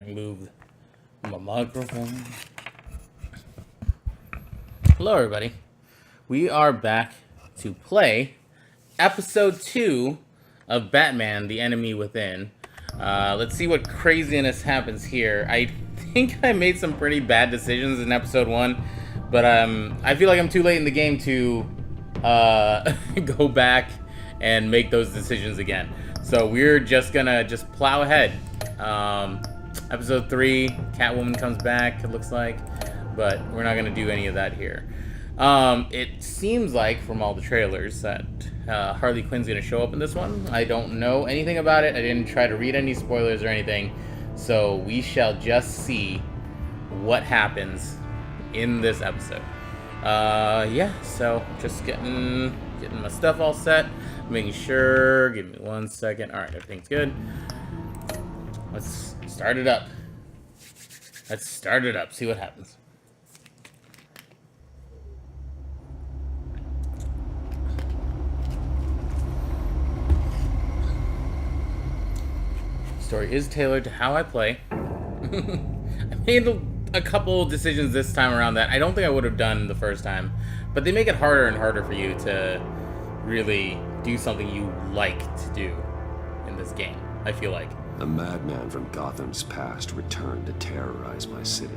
Move my microphone. Hello, everybody. We are back to play episode 2 of Batman: The Enemy Within. Let's see what craziness happens here. I think I made some pretty bad decisions in episode 1, but I feel like I'm too late in the game to go back and make those decisions again. So we're just gonna plow ahead. Episode 3, Catwoman comes back, it looks like, but we're not gonna do any of that here. It seems like from all the trailers that Harley Quinn's gonna show up in this one. I don't know anything about it. I didn't try to read any spoilers or anything, so we shall just see what happens in this episode. Yeah, so just getting my stuff all set, making sure. Give me 1 second. All right, everything's good. Let's start it up. See what happens. Story is tailored to how I play. I made a couple decisions this time around that I don't think I would have done the first time, but they make it harder and harder for you to really do something you like to do in this game, I feel like. A madman from Gotham's past returned to terrorize my city.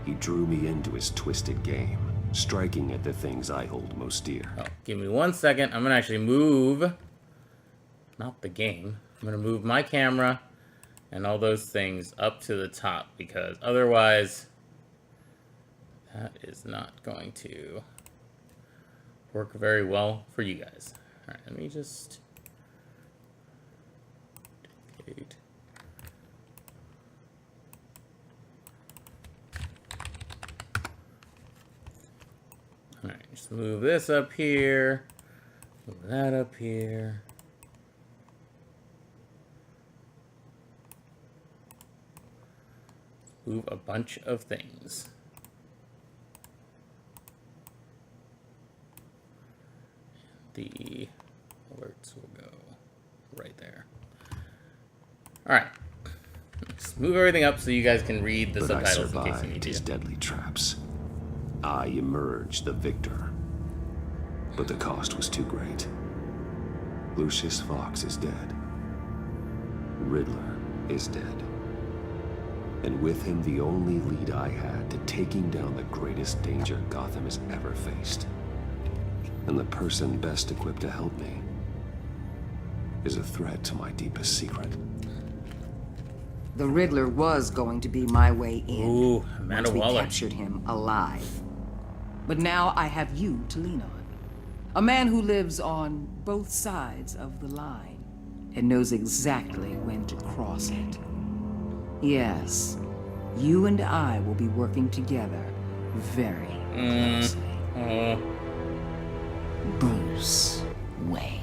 He drew me into his twisted game, striking at the things I hold most dear. Oh, give me 1 second. I'm gonna actually move, not the game. I'm gonna move my camera and all those things up to the top, because otherwise that is not going to work very well for you guys. All right, let me just duplicate. All right, just move this up here, move that up here. Move a bunch of things. The alerts will go right there. All right. Just move everything up so you guys can read the subtitles in case you need to. His deadly traps. I emerged the victor. But the cost was too great. Lucius Fox is dead. Riddler is dead. And with him, the only lead I had to taking down the greatest danger Gotham has ever faced. And the person best equipped to help me is a threat to my deepest secret. The Riddler was going to be my way in. Ooh, Amanda once we Waller. captured him alive. But now I have you to lean on. A man who lives on both sides of the line and knows exactly when to cross it. Yes, you and I will be working together very closely. Bruce Wayne.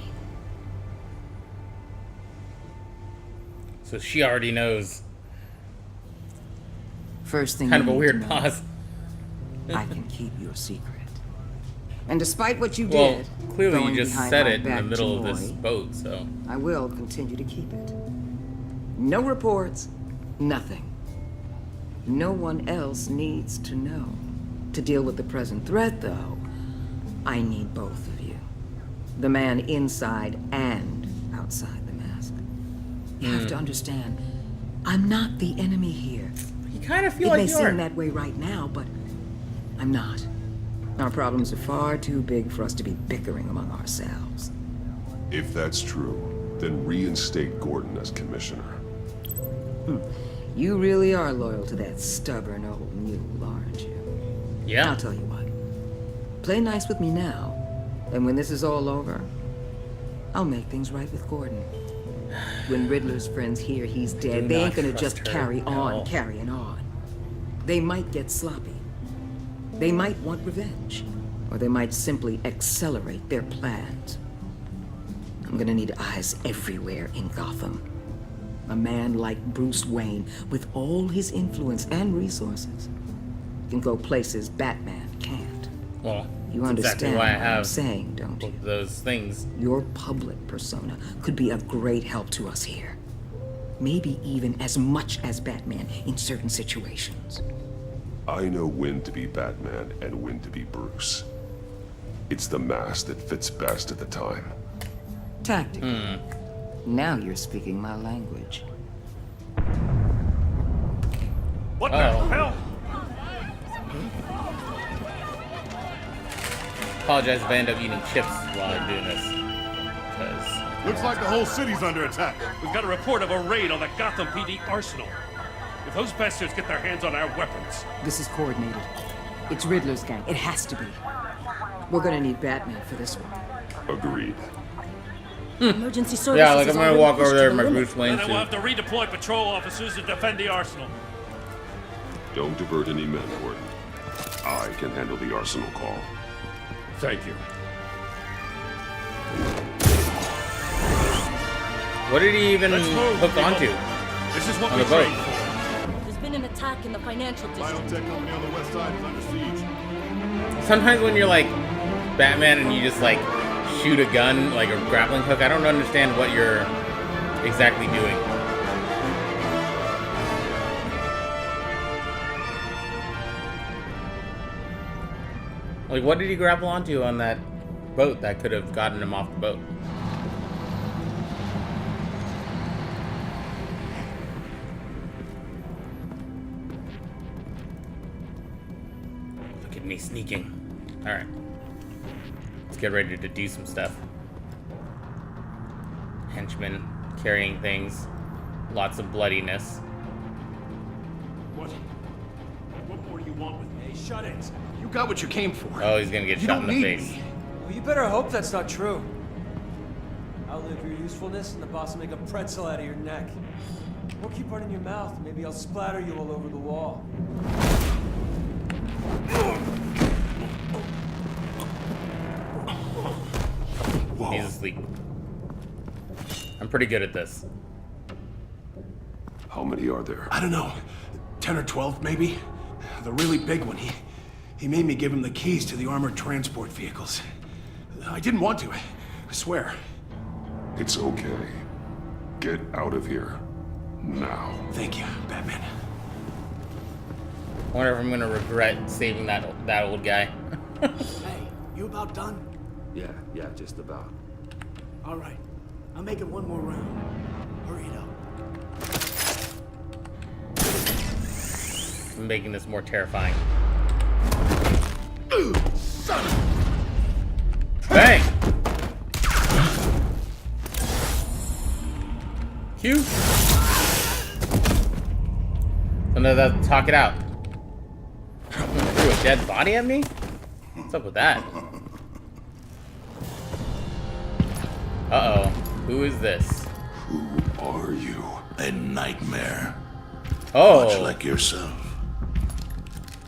So she already knows. First thing Kind of you a need weird to know, pause. I can keep your secret. And despite what you Well, did, clearly you going just behind said my it in the back middle to of this Moy, boat, so. I will continue to keep it. No reports, nothing. No one else needs to know. To deal with the present threat, though, I need both of you. The man inside and outside the mask. You have to understand, I'm not the enemy here. You kind of feel It like may you are. seem that way right now, but I'm not. Our problems are far too big for us to be bickering among ourselves. If that's true, then reinstate Gordon as commissioner. You really are loyal to that stubborn old mule, aren't you? Yeah. I'll tell you what. Play nice with me now, and when this is all over, I'll make things right with Gordon. When Riddler's friends hear he's dead, they ain't gonna just carry on carrying on. They might get sloppy. They might want revenge, or they might simply accelerate their plans. I'm gonna need eyes everywhere in Gotham. A man like Bruce Wayne, with all his influence and resources, can go places Batman can't. Well, You that's understand exactly why I what I'm have saying, don't you? those things. Your public persona could be of great help to us here. maybe even as much as Batman in certain situations. I know when to be Batman and when to be Bruce. It's the mask that fits best at the time. Tactically. Now you're speaking my language. What the hell? Apologize if I end up eating chips while I'm doing this. Because Looks like the whole city's under attack. We've got a report of a raid on the Gotham PD arsenal. If those bastards get their hands on our weapons... This is coordinated. It's Riddler's gang. It has to be. We're gonna need Batman for this one. Agreed. Emergency services. yeah, like I'm gonna walk over there in my Bruce Wayne Then we'll have suit. to redeploy patrol officers to defend the arsenal. Don't divert any men, Gordon. I can handle the arsenal call. Thank you. What did he even Let's move, hook people. onto? This is what On we the boat. trained for. There's been an attack in the financial district. Biotech company on the west side is under siege. Sometimes when you're like Batman and you just like shoot a gun, like a grappling hook, I don't understand what you're exactly doing. Like, what did he grapple onto on that boat that could have gotten him off the boat? Look at me sneaking. Alright. Let's get ready to do some stuff. Henchmen carrying things. Lots of bloodiness. What more do you want with me? Hey, shut it. You got what you came for. Oh, he's gonna get You shot in don't the need face. me. Well, you better hope that's not true. Outlive your usefulness and the boss will make a pretzel out of your neck. Or keep running your mouth, maybe I'll splatter you all over the wall. He's asleep. I'm pretty good at this. How many are there? I don't know. 10 or 12, maybe? The really big one. He made me give him the keys to the armored transport vehicles. I didn't want to. I swear. It's okay. Get out of here. Now. Thank you, Batman. I wonder if I'm gonna regret saving that old guy. Hey, you about done? Yeah, just about. All right. I'll make it one more round. Hurry it up. I'm making this more terrifying. Son of... Bang! Q. So now that talk it out. Threw a dead body at me? What's up with that? Uh-oh. Who is this? Who are you? A nightmare. Oh. Much like yourself.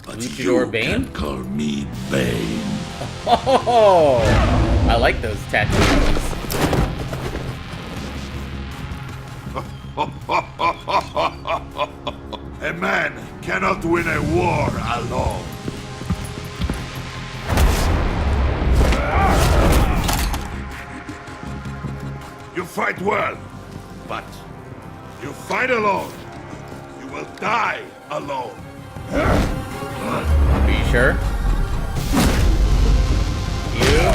But Luchador you Bane? can call me Bane. Oh! I like those tattoos. A man cannot win a war alone. You fight well, but you fight alone. You will die alone. Are you sure? You?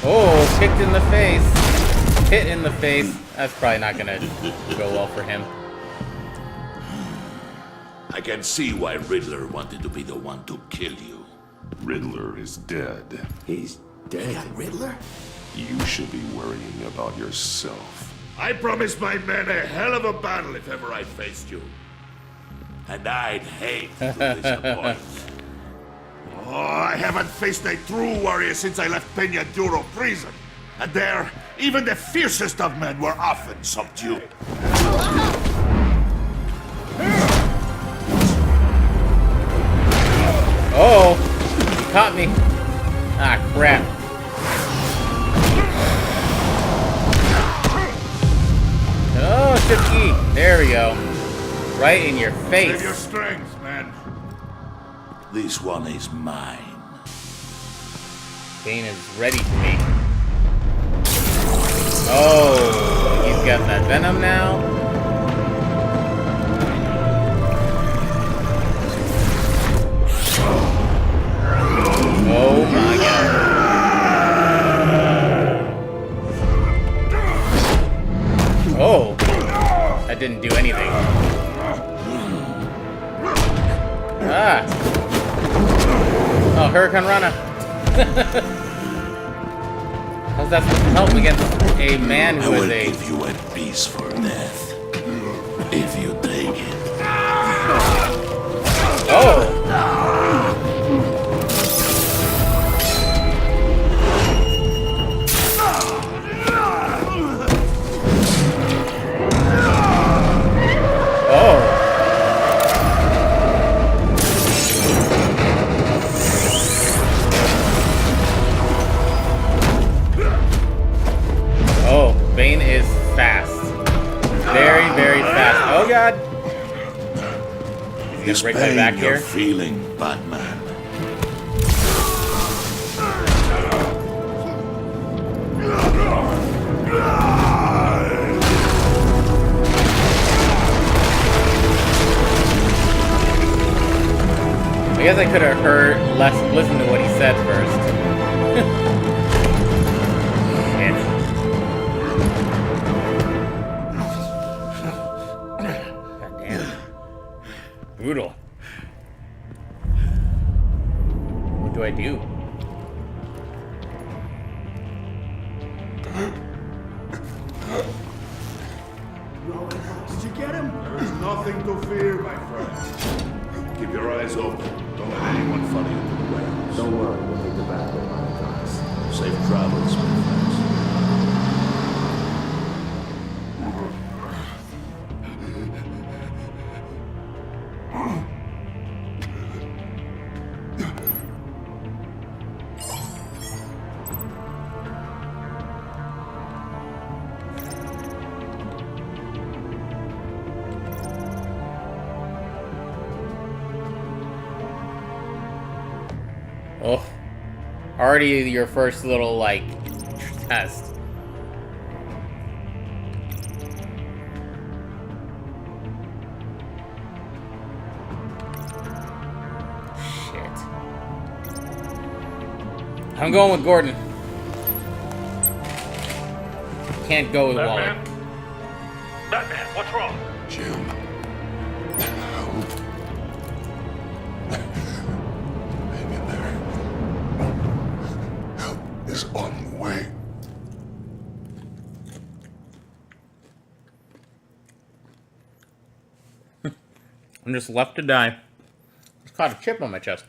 Oh, kicked in the face. Hit in the face. That's probably not gonna go well for him. I can see why Riddler wanted to be the one to kill you. Riddler is dead. He's dead. Riddler? You should be worrying about yourself. I promised my men a hell of a battle if ever I faced you. And I'd hate to disappoint. Oh, I haven't faced a true warrior since I left Peña Duro prison. And there, even the fiercest of men were often subdued. Oh! He caught me. Ah, crap. Oh, shift key. There we go. Right in your face. Save your strength. This one is mine. Bane is ready for me. Oh, he's got that venom now. Oh my god. Oh, that didn't do anything. Ah. Oh, Hurricane Rana. How's that supposed to help against a man who I is will a... give you a piece for death. If you take it. Oh! Oh! Oh, Bane is fast. Very, very fast. Oh god! He's gonna break my back you're here. Feeling, Batman. I guess I could have listened to what he said first. Shit. God damn. Brutal. What do I do? Did you get him? There's nothing to fear, my friend. Keep your eyes open. Don't let anyone follow you to the warehouse. Don't worry, we'll make the back with my advice. Safe travels, my friends. Oh, already your first little, like, test. Shit. I'm going with Gordon. Can't go with Waller. Batman, what's wrong? Jim. Hang in there. Help is on the way. I'm just left to die. Just caught a chip on my chest.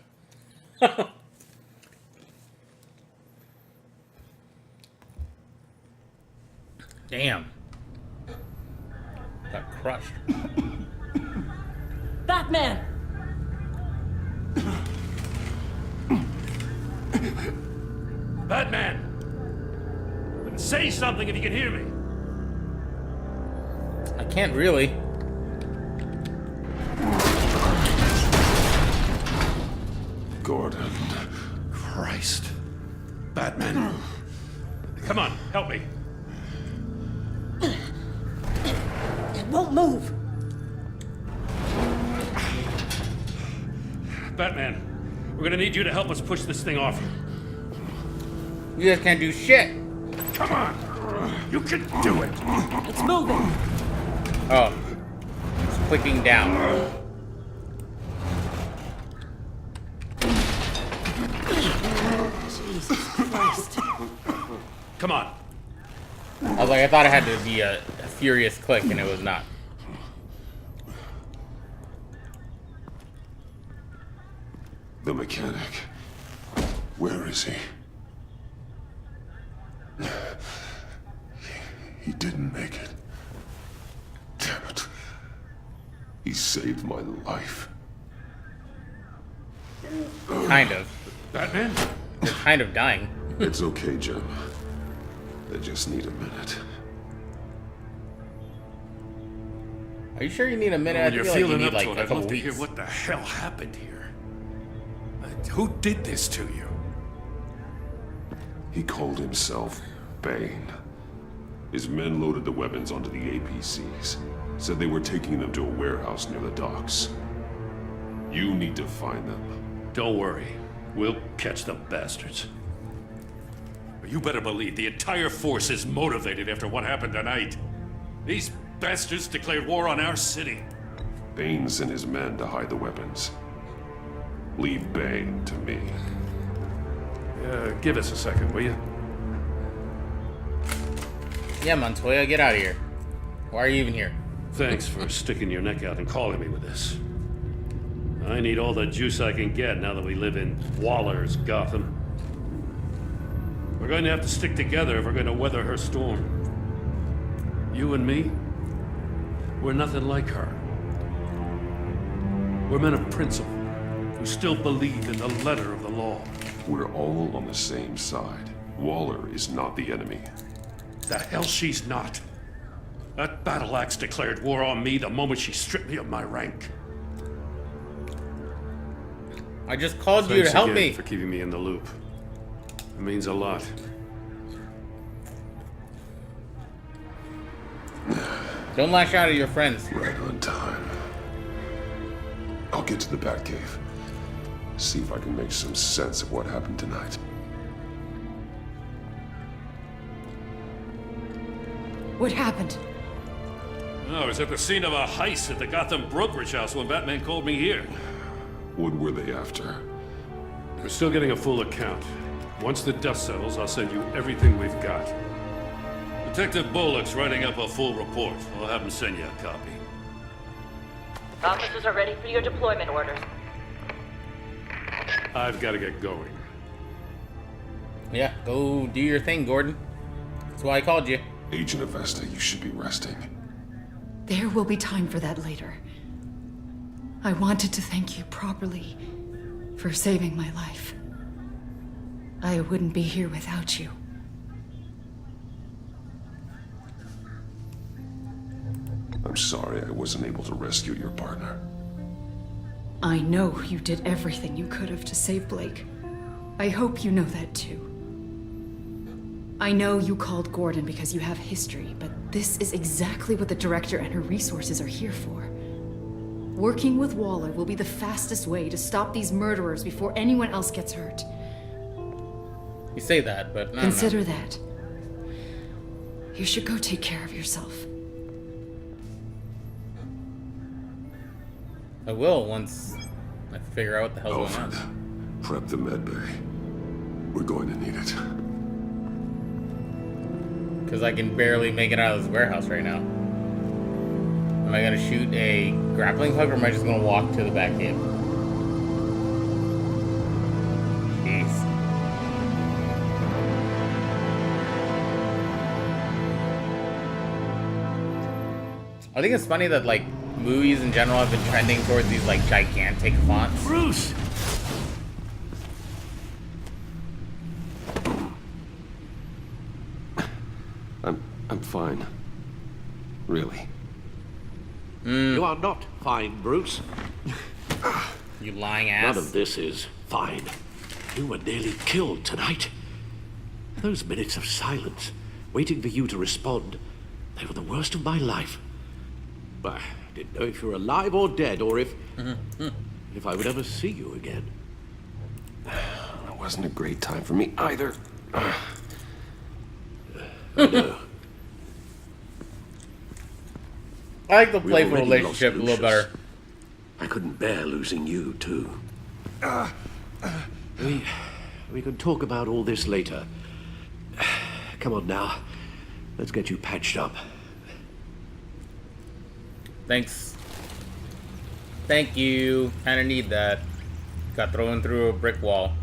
Damn. Got crushed. Batman! Batman! Then say something if you can hear me. I can't really. Gordon. Christ. Batman. Come on, help me. It won't move. Batman, we're gonna need you to help us push this thing off. You guys can't do shit. Come on! You can do it! It's moving. Oh. It's clicking down. Jesus Christ. Come on. I was like, I thought it had to be a furious click, and it was not. The mechanic. Where is he? He didn't make it. Damn it. He saved my life. Kind of. Batman? They're kind of dying. It's okay, Jim. I just need a minute. Are you sure you need a minute? When I you're feel like you feeling need up like to it, a I'd couple love to hear weeks. what the hell happened here. Who did this to you? He called himself Bane. His men loaded the weapons onto the APCs. Said they were taking them to a warehouse near the docks. You need to find them. Don't worry. We'll catch the bastards. But you better believe the entire force is motivated after what happened tonight. These bastards declared war on our city. Bane sent his men to hide the weapons. Leave Bane to me. Give us a second, will you? Yeah, Montoya, get out of here. Why are you even here? Thanks for sticking your neck out and calling me with this. I need all the juice I can get now that we live in Waller's Gotham. We're going to have to stick together if we're going to weather her storm. You and me, we're nothing like her. We're men of principle who still believe in the letter of the law. We're all on the same side. Waller is not the enemy. The hell she's not. That battle axe declared war on me the moment she stripped me of my rank. I just called you to Thanks help again me. for keeping me in the loop. It means a lot. Don't lash out at your friends. Right on time. I'll get to the Batcave. See if I can make some sense of what happened tonight. What happened? I was at the scene of a heist at the Gotham brokerage house when Batman called me here. What were they after? We're still getting a full account. Once the dust settles, I'll send you everything we've got. Detective Bullock's writing up a full report. I'll have him send you a copy. Officers are ready for your deployment orders. I've got to get going. Yeah, go do your thing, Gordon. That's why I called you. Agent Avesta, you should be resting. There will be time for that later. I wanted to thank you properly for saving my life. I wouldn't be here without you. I'm sorry I wasn't able to rescue your partner. I know you did everything you could have to save Blake. I hope you know that too. I know you called Gordon because you have history, but this is exactly what the director and her resources are here for. Working with Waller will be the fastest way to stop these murderers before anyone else gets hurt. You say that, but no. Consider that. You should go take care of yourself. I will once I figure out what the hell's going Alfred, on. prep the med bay. We're going to need it. Because I can barely make it out of this warehouse right now. Am I going to shoot a grappling hook or am I just going to walk to the Batcave? Jeez. I think it's funny that, like, movies in general have been trending towards these, like, gigantic fonts. Bruce! I'm fine. Really. You are not fine, Bruce. You lying ass. None of this is fine. You were nearly killed tonight. Those minutes of silence, waiting for you to respond, they were the worst of my life. I didn't know if you were alive or dead, or if I would ever see you again. It wasn't a great time for me either. I know. I like the We playful already relationship a lost little Lucius. better. I couldn't bear losing you, too. We can talk about all this later. Come on now. Let's get you patched up. Thanks. Thank you. Kinda need that. Got thrown through a brick wall.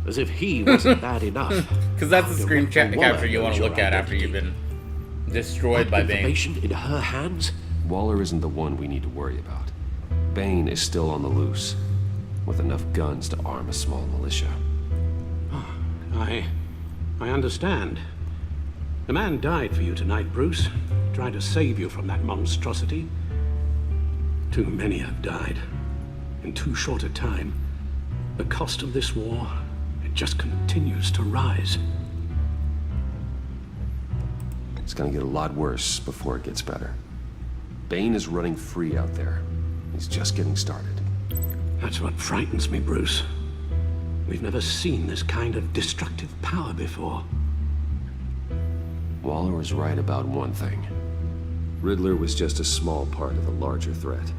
As if he wasn't bad enough. Because that's the The screen Rector capture Waller you want knows to your look at after identity. you've been destroyed by Bane. Information in her hands? Waller isn't the one we need to worry about. Bane is still on the loose, with enough guns to arm a small militia. I understand. The man died for you tonight, Bruce. Trying to save you from that monstrosity. Too many have died. in too short a time. The cost of this war, it just continues to rise. It's gonna get a lot worse before it gets better. Bane is running free out there. He's just getting started. That's what frightens me, Bruce. We've never seen this kind of destructive power before. Waller was right about one thing. Riddler was just a small part of a larger threat.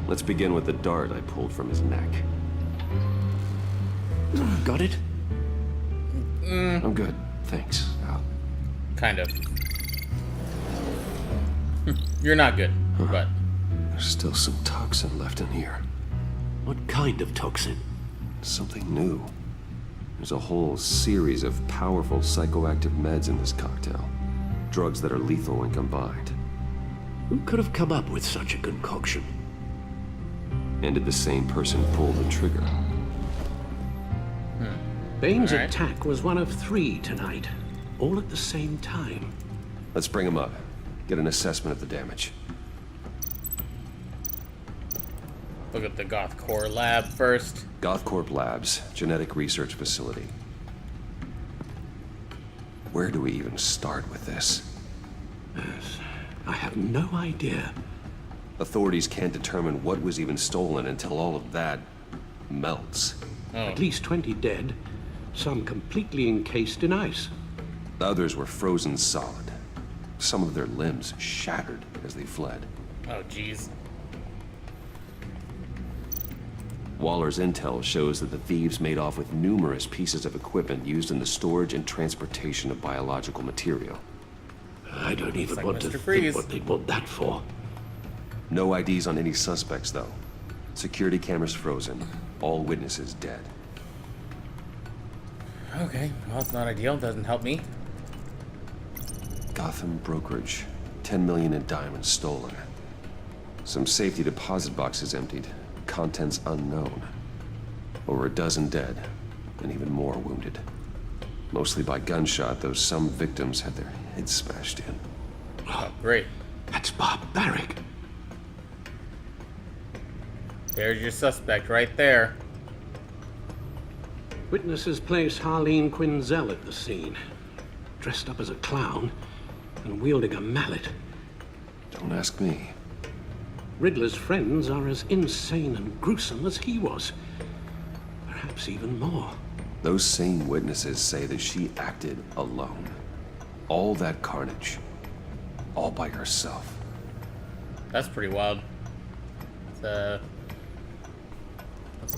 Let's begin with the dart I pulled from his neck. Got it? I'm good, thanks, Al. Kind of. You're not good, but... There's still some toxin left in here. What kind of toxin? Something new. There's a whole series of powerful psychoactive meds in this cocktail. Drugs that are lethal when combined. Who could have come up with such a concoction? And did the same person pull the trigger? Bane's All right. attack was one of 3 tonight, all at the same time. Let's bring him up. Get an assessment of the damage. Look at the Goth Core lab first. Gothcorp Labs, genetic research facility. Where do we even start with this? I have no idea. Authorities can't determine what was even stolen until all of that melts. At least 20 dead, some completely encased in ice. Others were frozen solid. Some of their limbs shattered as they fled. Oh, jeez. Waller's intel shows that the thieves made off with numerous pieces of equipment used in the storage and transportation of biological material. I don't even like want to Mr. think Freeze. what they want that for. No IDs on any suspects, though. Security cameras frozen. All witnesses dead. Okay, well, it's not ideal. Doesn't help me. Gotham brokerage. 10 million in diamonds stolen. Some safety deposit boxes emptied. Contents unknown. Over a dozen dead, and even more wounded. Mostly by gunshot, though some victims had their heads smashed in. Oh, great. That's barbaric. There's your suspect right there. Witnesses place Harleen Quinzel at the scene, dressed up as a clown and wielding a mallet. Don't ask me. Riddler's friends are as insane and gruesome as he was. Perhaps even more. Those same witnesses say that she acted alone. All that carnage. All by herself. That's pretty wild. That's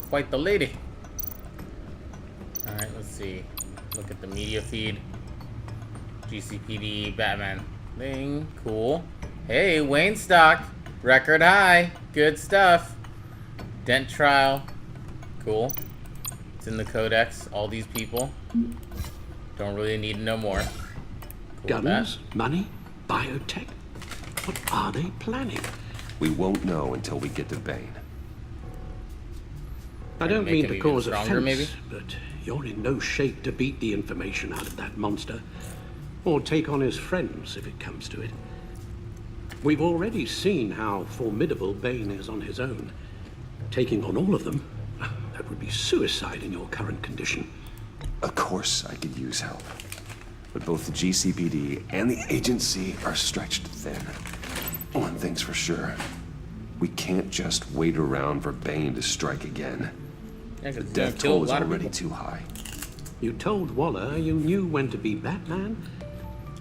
quite the lady. Alright, let's see. Look at the media feed. GCPD, Batman thing. Cool. Hey, Wayne stock. Record high. Good stuff. Dent trial. Cool. It's in the codex. All these people. Don't really need to know more. Cool with Guns, money, biotech. What are they planning? We won't know until we get to Bane. I don't make mean him to even cause stronger, offense, maybe? but you're in no shape to beat the information out of that monster, or take on his friends if it comes to it. We've already seen how formidable Bane is on his own. Taking on all of them, that would be suicide in your current condition. Of course I could use help. But both the GCPD and the agency are stretched thin. One thing's for sure. We can't just wait around for Bane to strike again. Yeah, 'cause The he's death gonna kill a toll is lot of already people. too high. You told Waller you knew when to be Batman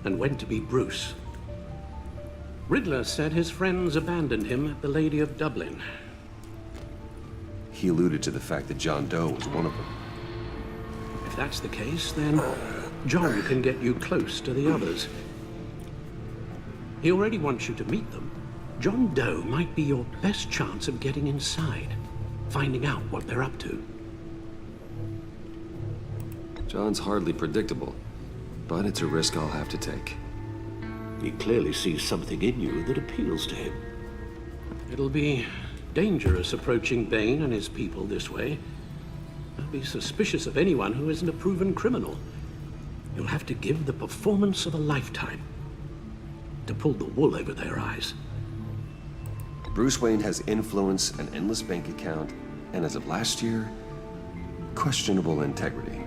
and when to be Bruce. Riddler said his friends abandoned him at the Lady of Dublin. He alluded to the fact that John Doe was one of them. If that's the case, then John can get you close to the others. He already wants you to meet them. John Doe might be your best chance of getting inside, finding out what they're up to. John's hardly predictable, but it's a risk I'll have to take. He clearly sees something in you that appeals to him. It'll be dangerous approaching Bane and his people this way. They'll be suspicious of anyone who isn't a proven criminal. You'll have to give the performance of a lifetime to pull the wool over their eyes. Bruce Wayne has influence, an endless bank account, and as of last year, questionable integrity.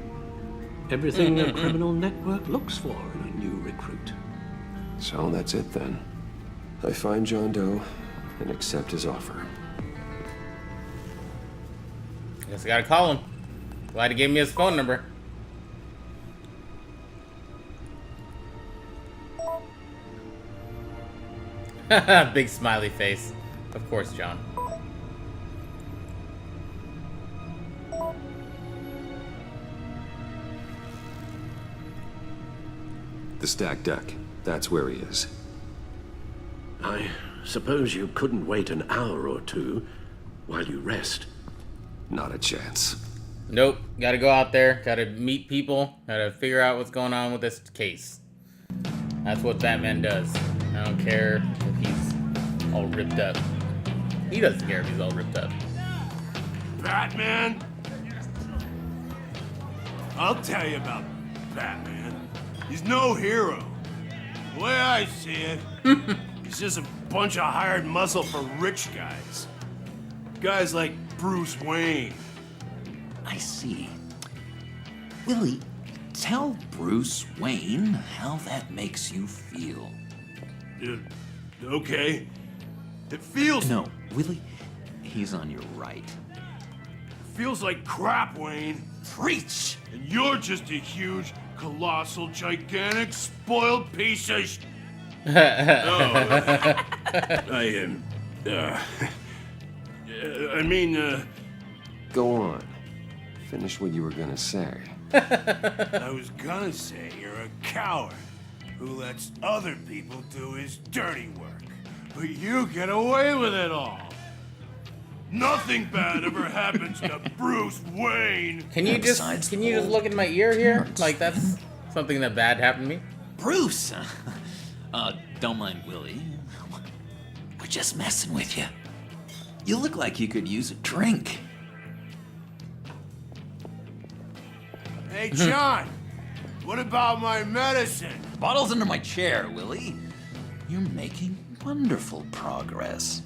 Everything a criminal network looks for in a new recruit. So that's it then. I find John Doe and accept his offer. Guess I gotta call him. Glad he gave me his phone number. Big smiley face. Of course, John. The stacked deck. That's where he is. I suppose you couldn't wait an hour or two while you rest. Not a chance. Nope. Gotta go out there. Gotta meet people. Gotta figure out what's going on with this case. That's what Batman does. I don't care if he's all ripped up. He doesn't care if he's all ripped up. Batman? I'll tell you about Batman. He's no hero. The way I see it, he's just a bunch of hired muscle for rich guys. Guys like Bruce Wayne. I see. Willie, tell Bruce Wayne how that makes you feel. Okay. It feels... No, Willie, he's on your right. feels like crap, Wayne. Preach! And you're just a huge, colossal, gigantic, spoiled piece of Go on. Finish what you were gonna say. I was gonna say you're a coward who lets other people do his dirty work. But you get away with it all. Nothing bad ever happens to Bruce Wayne. Can you just look in my ear here? Like that's something that bad happened to me. Bruce! Don't mind Willie. We're just messing with you. You look like you could use a drink. Hey, John, what about my medicine? Bottle's under my chair, Willie. You're making wonderful progress.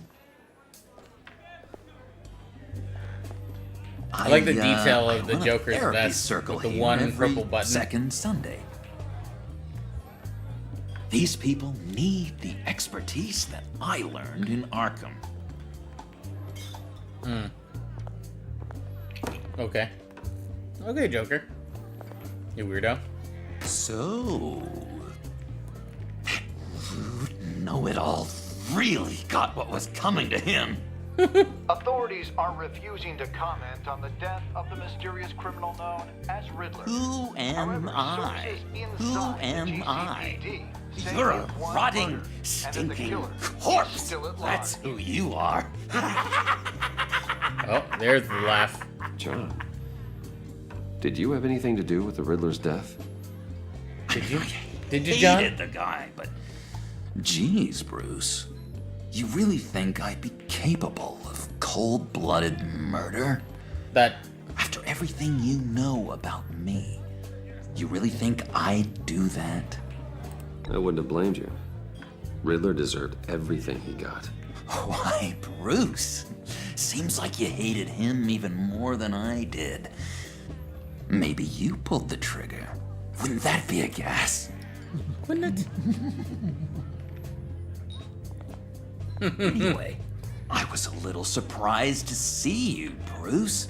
I like the detail of the run a Joker's therapy vest circle with the here one every purple button. Second Sunday. These people need the expertise that I learned in Arkham. Okay. Okay, Joker. You weirdo. So, that rude know-it-all really got what was coming to him. Authorities are refusing to comment on the death of the mysterious criminal known as Riddler. Who am However, I? sources Who inside the am I? GCPD say You're a that one rotting, murdered, and that the stinking killer is corpse. still at That's large. who you are. Oh, there's the laugh. John, did you have anything to do with the Riddler's death? Did you? Did you, John? Hated the guy, but geez, Bruce, you really think I'd be capable of cold-blooded murder? That After everything you know about me, you really think I'd do that? I wouldn't have blamed you. Riddler deserved everything he got. Why, Bruce? Seems like you hated him even more than I did. Maybe you pulled the trigger. Wouldn't that be a gas? wouldn't it? Anyway, I was a little surprised to see you, Bruce.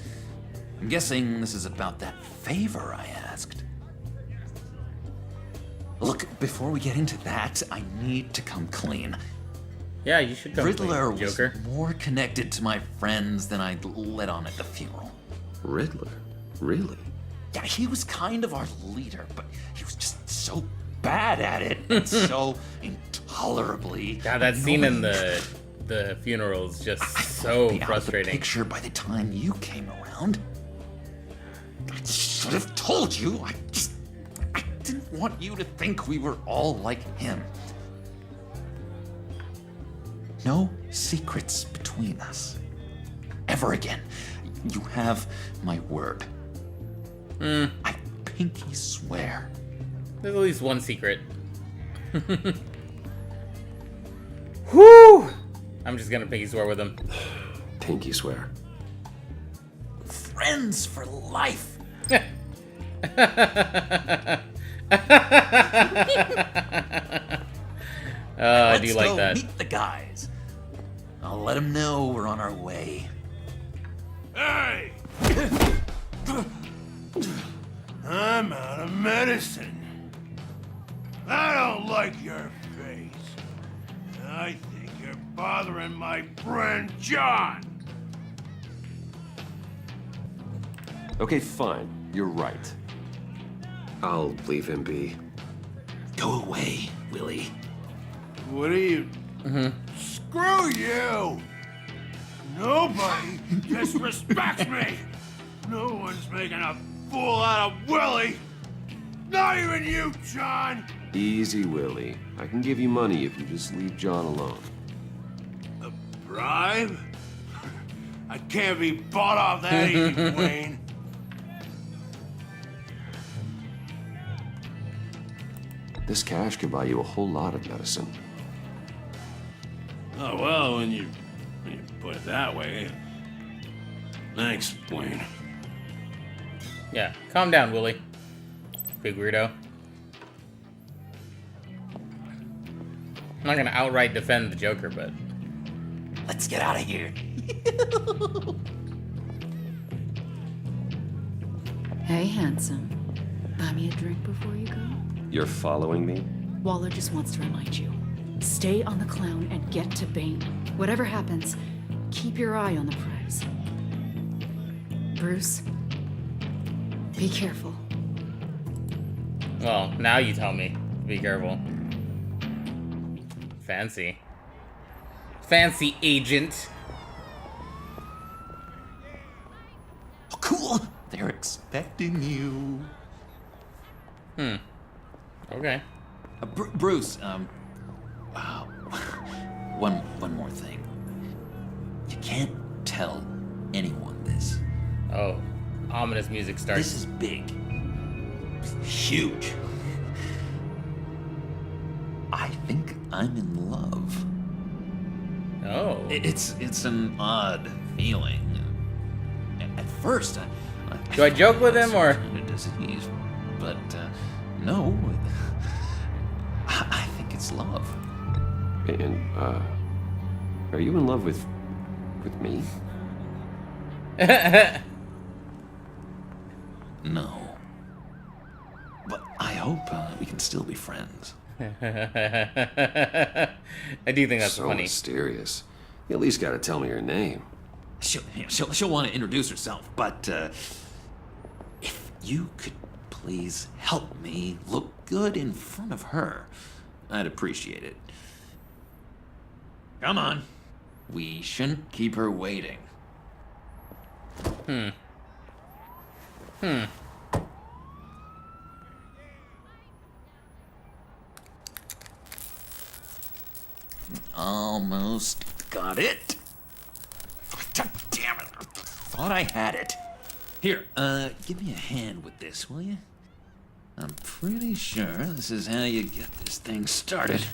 I'm guessing this is about that favor I asked. Look, before we get into that, I need to come clean. Yeah, you should come Riddler clean, was Joker. more connected to my friends than I'd let on at the funeral. Riddler? Really? Yeah, he was kind of our leader, but he was just so bad at it and so intolerably God, that scene in annoying. the funeral is just I so thought I'd be out of the frustrating. picture by the time you came around. I should have told you. I didn't want you to think we were all like him. No secrets between us. Ever again. You have my word. I pinky swear. There's at least one secret. Whew! I'm just gonna pinky swear with him. Pinky swear. Friends for life. I do like that. Let's go meet the guys. I'll let them know we're on our way. Hey! I'm out of medicine. I don't like your face. I think you're bothering my friend John. Okay, fine. You're right. I'll leave him be. Go away, Willie. What are you? Screw you! Nobody disrespects me! No one's making a fool out of Willie! Not even you, John! Easy, Willie. I can give you money if you just leave John alone. A bribe? I can't be bought off that easy, Wayne. This cash could buy you a whole lot of medicine. Oh, well, when you put it that way. Thanks, Wayne. Yeah, calm down, Willie. Big weirdo. I'm not gonna outright defend the Joker, but... Let's get out of here. Hey, handsome. Buy me a drink before you go? You're following me? Waller just wants to remind you. Stay on the clown and get to Bane. Whatever happens, keep your eye on the prize. Bruce, be careful. Well, now you tell me. Be careful. Fancy. Fancy agent. Oh, cool. They're expecting you. Okay. Bruce, one more thing. You can't tell anyone this. Oh, ominous music starts. This is big. Huge. I think I'm in love. Oh. It's an odd feeling. At first, Do I joke with him, or? A disease, but no. I think it's love. And, are you in love with me? No. But I hope we can still be friends. I do think that's so funny. mysterious. You at least gotta tell me her name. She'll want to introduce herself, but if you could please help me look good in front of her, I'd appreciate it. Come on. We shouldn't keep her waiting. Almost got it. God damn it. I thought I had it. Here, give me a hand with this, will you? I'm pretty sure this is how you get this thing started.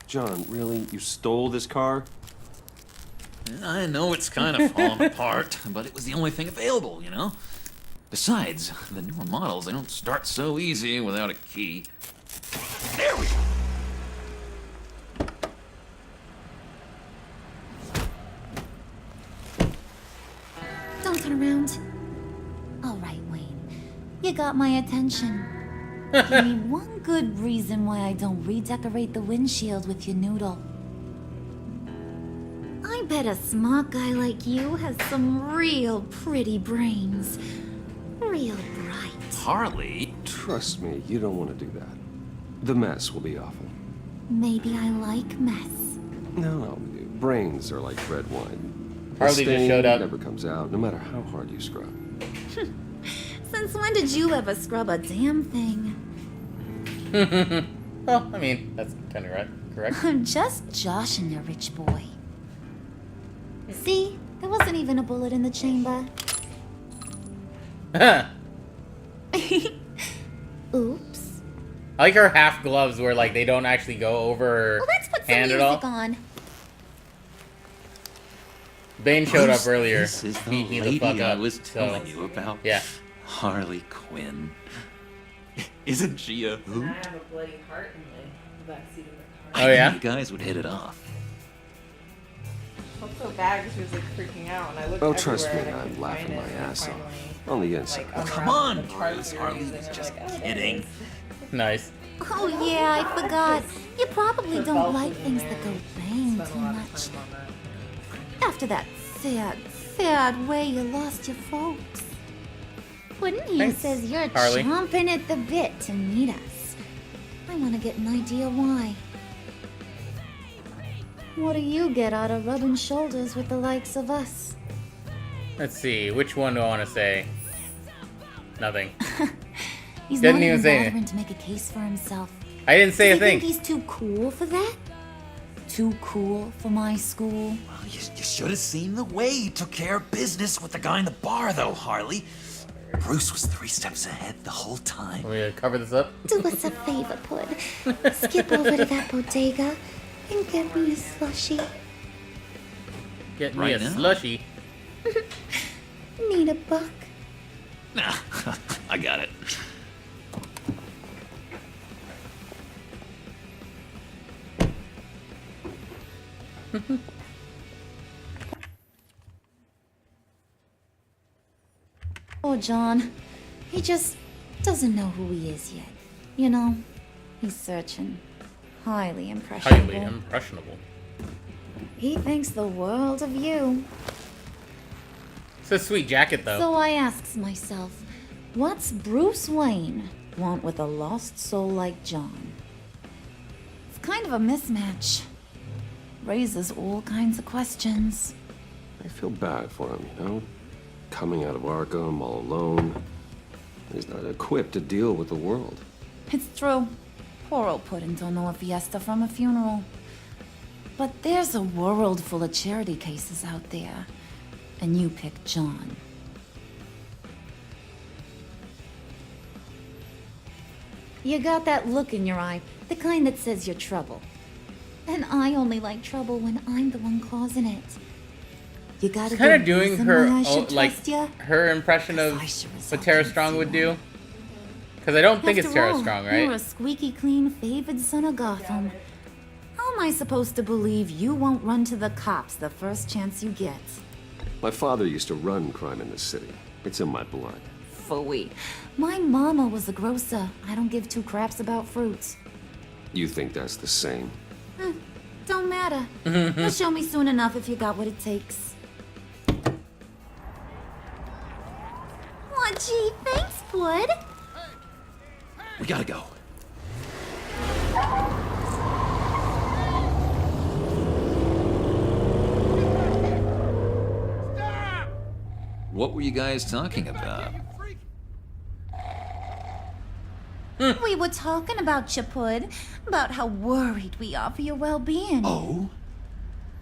John, really? You stole this car? I know it's kind of falling apart, but it was the only thing available, you know? Besides, the newer models, they don't start so easy without a key. There we go. Don't turn around. All right, Wayne. You got my attention. Give me one good reason why I don't redecorate the windshield with your noodle. I bet a smart guy like you has some real pretty brains. Real bright. Harley? Trust me, you don't want to do that. The mess will be awful. Maybe I like mess. No, brains are like red wine. Harley just showed up. Never comes out, no matter how hard you scrub. Since when did you ever scrub a damn thing? Well, I mean, that's kind of right, correct? I'm just joshing you, rich boy. See? There wasn't even a bullet in the chamber. Oops. I like her half gloves where, like, they don't actually go over her Well, let's put some hand music at all. on. Bane showed up Bruce, earlier. This is the beat me lady the fuck I up. was telling so, you about. Yeah. Harley Quinn. Isn't she a hoot? I have a bloody heart in the backseat of the car. Oh, yeah? You guys would hit it off. I felt so bad because she was like freaking out, and I looked Oh, trust everywhere me, and I I'm couldn't laughing find my it, and ass finally, off. On the inside. like, Come unraveled on, the chart Bruce. we were Harley using, was and just like, oh, there it kidding. is. Nice. Oh yeah, I forgot. You probably The don't belt like was in things there. that go bang Spent a too lot of much. time on that. After that sad way you lost your folks. Puddin' here Thanks, says you're Harley. chomping at the bit to meet us. I want to get an idea why. What do you get out of rubbing shoulders with the likes of us? Let's see. Which one do I want to say? Nothing. He's Didn't not even even say bothering to make a case for himself. I didn't say Does a he thing. think he's too cool for that? Too cool for my school? Well, you should have seen the way he took care of business with the guy in the bar, though, Harley. Bruce was 3 steps ahead the whole time. Want me to cover this up? Do us a favor, Pud. Skip over to that bodega and get me a slushie. Get me Right a now? slushy. Need a buck? Nah, I got it. Oh, John. He just doesn't know who he is yet. You know, he's searching. Highly impressionable. Highly impressionable. He thinks the world of you. It's a sweet jacket, though. So I asks myself, what's Bruce Wayne want with a lost soul like John? It's kind of a mismatch. Raises all kinds of questions. I feel bad for him, you know? Coming out of Arkham all alone. He's not equipped to deal with the world. It's true. Poor old Puddin' don't know a fiesta from a funeral. But there's a world full of charity cases out there. And you pick John. You got that look in your eye, the kind that says you're trouble. And I only like trouble when I'm the one causing it. You gotta Kind of good doing reason her why I should like trust ya. her impression of I sure as what hell Tara can't Strong see would one. do. Because I don't think it's After Tara all, Strong, You're right? a squeaky clean favored son of Gotham. How am I supposed to believe you won't run to the cops the first chance you get? My father used to run crime in this city. It's in my blood. Phooey. My mama was a grocer. I don't give 2 craps about fruits. You think that's the same? Don't matter. You'll show me soon enough if you got what it takes. Aw, gee, thanks, Bud. We gotta go. What were you guys talking about? We were talking about you, Pud. About how worried we are for your well-being. Oh?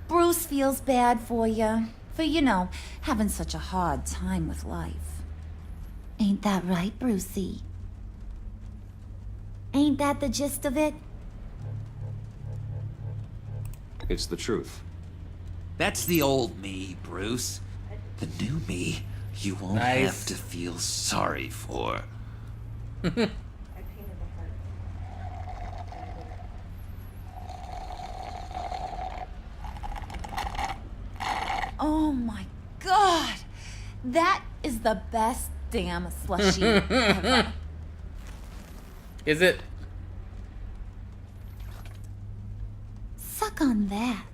Bruce feels bad for you. For, you know, having such a hard time with life. Ain't that right, Brucey? Ain't that the gist of it? It's the truth. That's the old me, Bruce. The new me, you won't Nice. have to feel sorry for. Oh my god! That is the best damn slushie ever. Is it? Suck on that.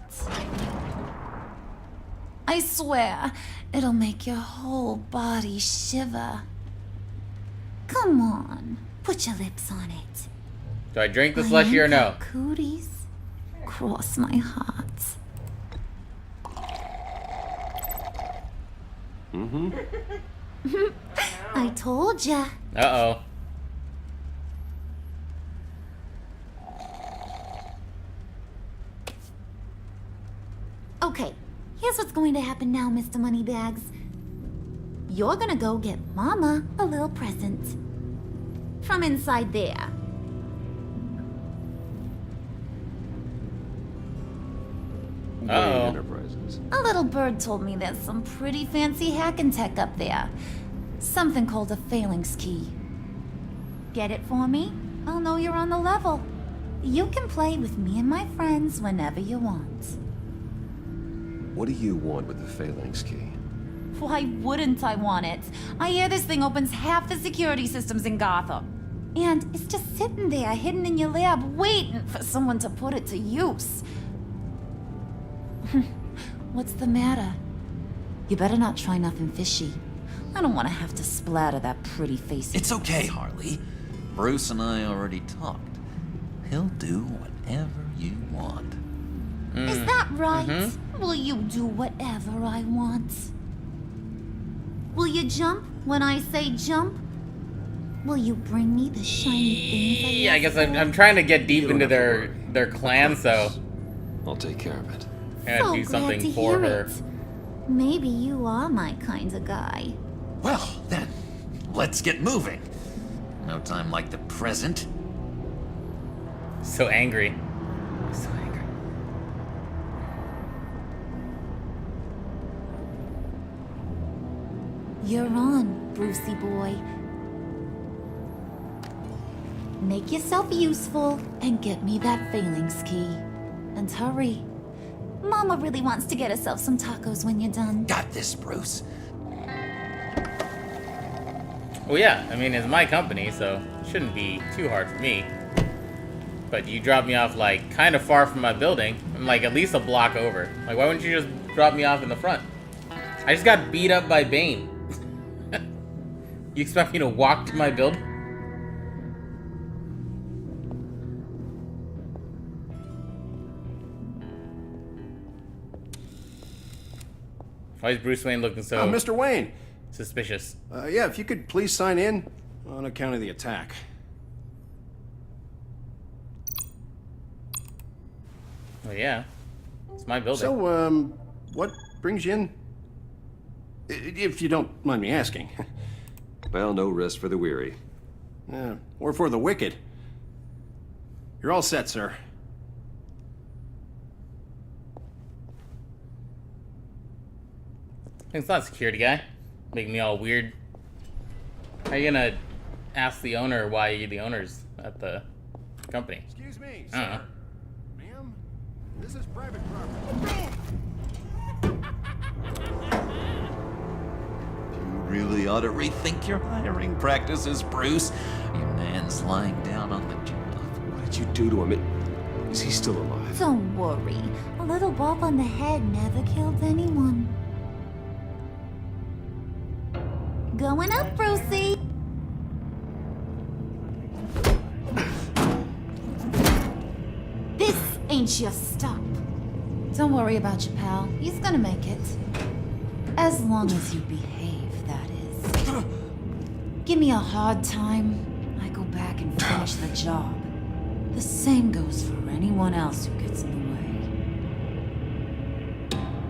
I swear, it'll make your whole body shiver. Come on, put your lips on it. Do I drink the I slushy or ain't no? got Cooties. Cross my heart. I told ya. Uh-oh. Okay, here's what's going to happen now, Mr. Moneybags. You're gonna go get Mama a little present. From inside there. Wayne Uh-oh. Enterprises. A little bird told me there's some pretty fancy hacking tech up there. Something called a phalanx key. Get it for me? I'll know you're on the level. You can play with me and my friends whenever you want. What do you want with the phalanx key? Why wouldn't I want it? I hear this thing opens half the security systems in Gotham. And it's just sitting there, hidden in your lab, waiting for someone to put it to use. What's the matter? You better not try nothing fishy. I don't want to have to splatter that pretty face. It's okay, Harley. Bruce and I already talked. He'll do whatever you want. Is that right? Will you do whatever I want? Will you jump when I say jump? Will you bring me the shiny things Yeah, I guess I'm trying to get deep into their clan, so I'll take care of it. I gotta do something for her. Maybe you are my kind of guy. Well, then, let's get moving. No time like the present. So angry. So angry. You're on, Brucey boy. Make yourself useful and get me that phalanx key. And hurry. Mama really wants to get herself some tacos when you're done. Got this, Bruce. Well, yeah, I mean, it's my company, so it shouldn't be too hard for me. But you dropped me off, like, kind of far from my building. I'm, like, at least a block over. Like, why wouldn't you just drop me off in the front? I just got beat up by Bane. You expect me to walk to my building? Why is Bruce Wayne looking so Mr. Wayne. suspicious? Yeah, if you could please sign in on account of the attack. Well, yeah. It's my building. So, what brings you in? If you don't mind me asking. Well, no rest for the weary. Or for the wicked. You're all set, sir. It's not a security guy. Making me all weird. How you gonna ask the owner why you're the owners at the company? Excuse me, I don't know. Ma'am, this is private property. You really ought to rethink your hiring practices, Bruce. Your man's lying down on the job. What did you do to him? Is he still alive? Don't worry. A little bump on the head never killed anyone. Going up, Brucey. This ain't your stop. Don't worry about your pal. He's gonna make it. As long as you behave, that is. Give me a hard time, I go back and finish the job. The same goes for anyone else who gets in the way.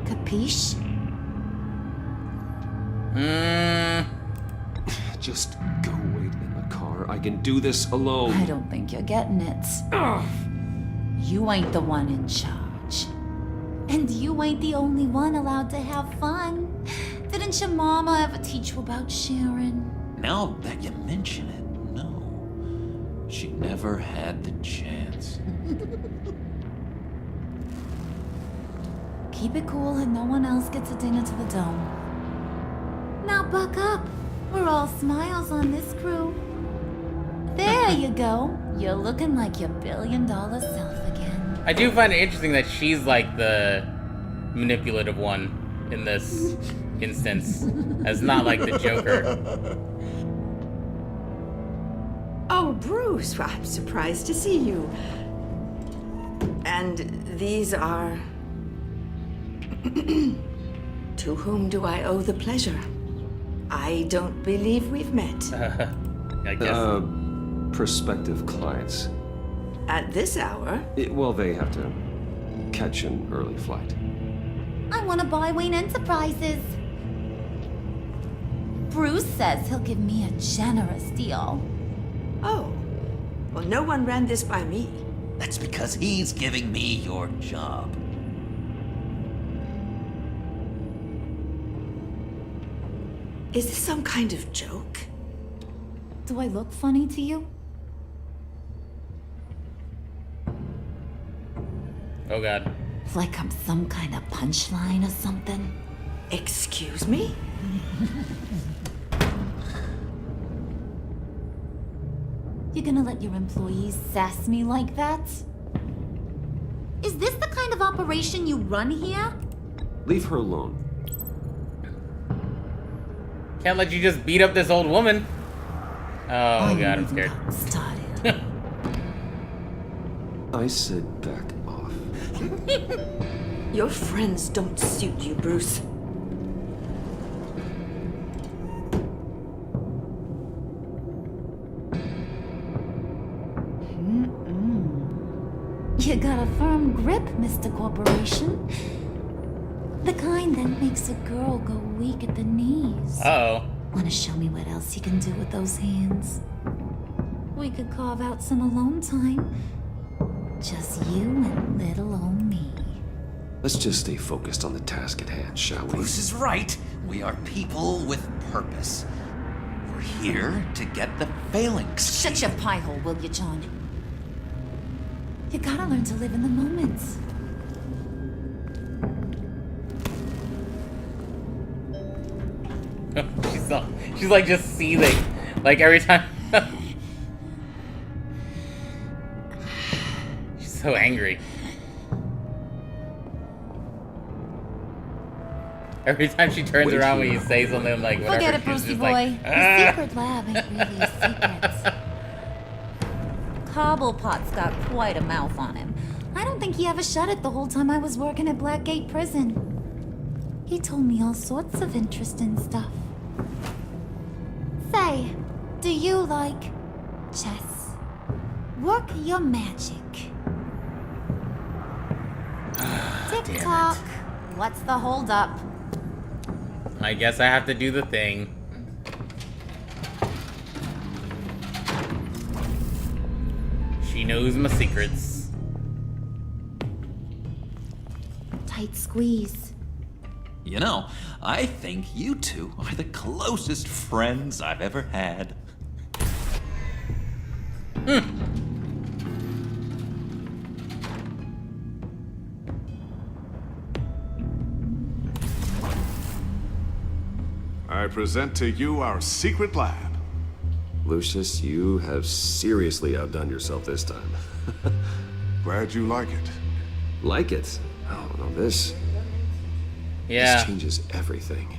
Capiche? Just go wait in the car. I can do this alone. I don't think you're getting it. You ain't the one in charge. And you ain't the only one allowed to have fun. Didn't your mama ever teach you about sharing? Now that you mention it, no. She never had the chance. Keep it cool and no one else gets a dinner to the dome. Now buck up. We're all smiles on this crew. There you go. You're looking like your $1 billion self again. I do find it interesting that she's like the manipulative one in this instance, as not like the Joker. Oh, Bruce, I'm surprised to see you. And these are... To whom do I owe the pleasure? I don't believe we've met. I guess. Prospective clients. At this hour? Well, they have to catch an early flight. I want to buy Wayne Enterprises. Bruce says he'll give me a generous deal. Oh. Well, no one ran this by me. That's because he's giving me your job. Is this some kind of joke? Do I look funny to you? Oh god. Like I'm some kind of punchline or something? Excuse me? You gonna let your employees sass me like that? Is this the kind of operation you run here? Leave her alone. Can't let you just beat up this old woman. Oh god, I'm scared. Started. I said back off. Your friends don't suit you, Bruce. You got a firm grip, Mr. Corporation. The kind that makes a girl go weak at the knees. Uh-oh. Wanna show me what else you can do with those hands? We could carve out some alone time. Just you and little old me. Let's just stay focused on the task at hand, shall we? Bruce is right. We are people with purpose. We're here to get the phalanx. Shut your pie hole, will you, John? You gotta learn to live in the moment. She's like just seething. Like every time. She's so angry. Every time she turns around when you say something like whatever, Forget it, she's Brucey just boy. like, The secret lab ain't really a secret. Cobblepot's got quite a mouth on him. I don't think he ever shut it the whole time I was working at Blackgate Prison. He told me all sorts of interesting stuff. Say, do you like chess? Work your magic. Tick-tock. What's the holdup? I guess I have to do the thing. She knows my secrets. Tight squeeze. You know, I think you two are the closest friends I've ever had. I present to you our secret lab. Lucius, you have seriously outdone yourself this time. Glad you like it. Like it? Oh, no, this Yeah. This changes everything.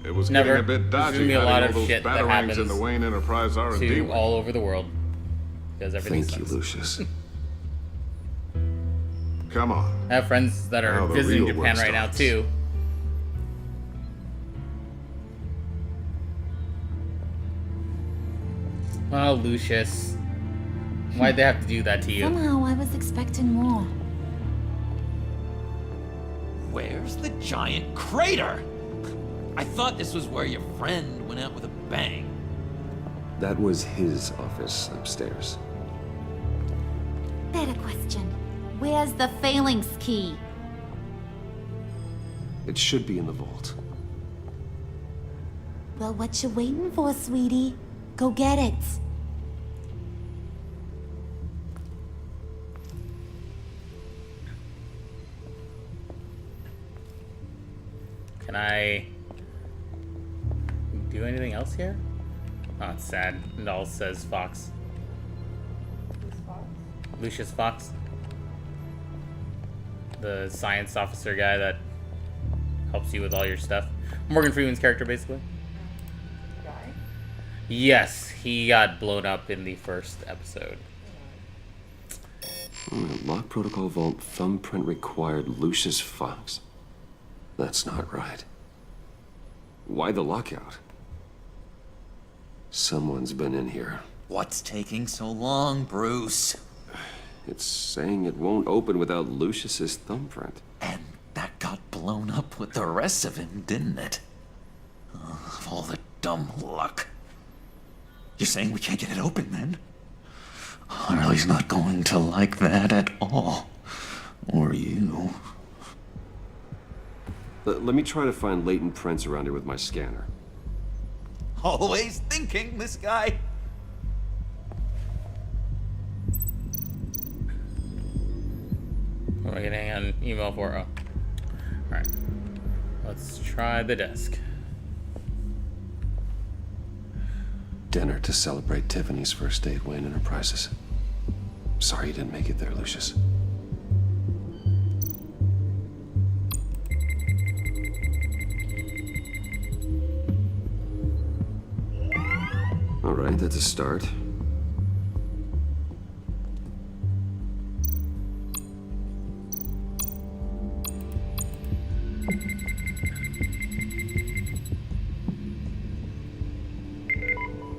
It was Never. getting a bit There's dodgy gonna be a having lot all of those shit that batarangs in the happens Wayne Enterprise R&D. to all over the world. Because everything Thank sucks. you, Lucius. Come on. I have friends that Now are the visiting real Japan work right now starts. too. Oh, Lucius. Why'd they have to do that to you? Somehow I was expecting more. Where's the giant crater? I thought this was where your friend went out with a bang. That was his office upstairs. Better question. Where's the phalanx key? It should be in the vault. Well, what you waiting for, sweetie? Go get it. Can I do anything else here? Oh, it's sad. It all says Fox. Lucius Fox. The science officer guy that helps you with all your stuff. Morgan Freeman's character, basically. Yes, he got blown up in the first episode. Lock protocol vault thumbprint required Lucius Fox. That's not right. Why the lockout? Someone's been in here. What's taking so long, Bruce? It's saying it won't open without Lucius's thumbprint. And that got blown up with the rest of him, didn't it? Of all the dumb luck. You're saying we can't get it open, then? Harley's not going to like that at all. Or you. Let me try to find latent prints around here with my scanner. Always thinking, this guy. What am I getting an email for? Oh. Alright. Let's try the desk. Dinner to celebrate Tiffany's first date, Wayne Enterprises. Sorry you didn't make it there, Lucius. All right, that's a start.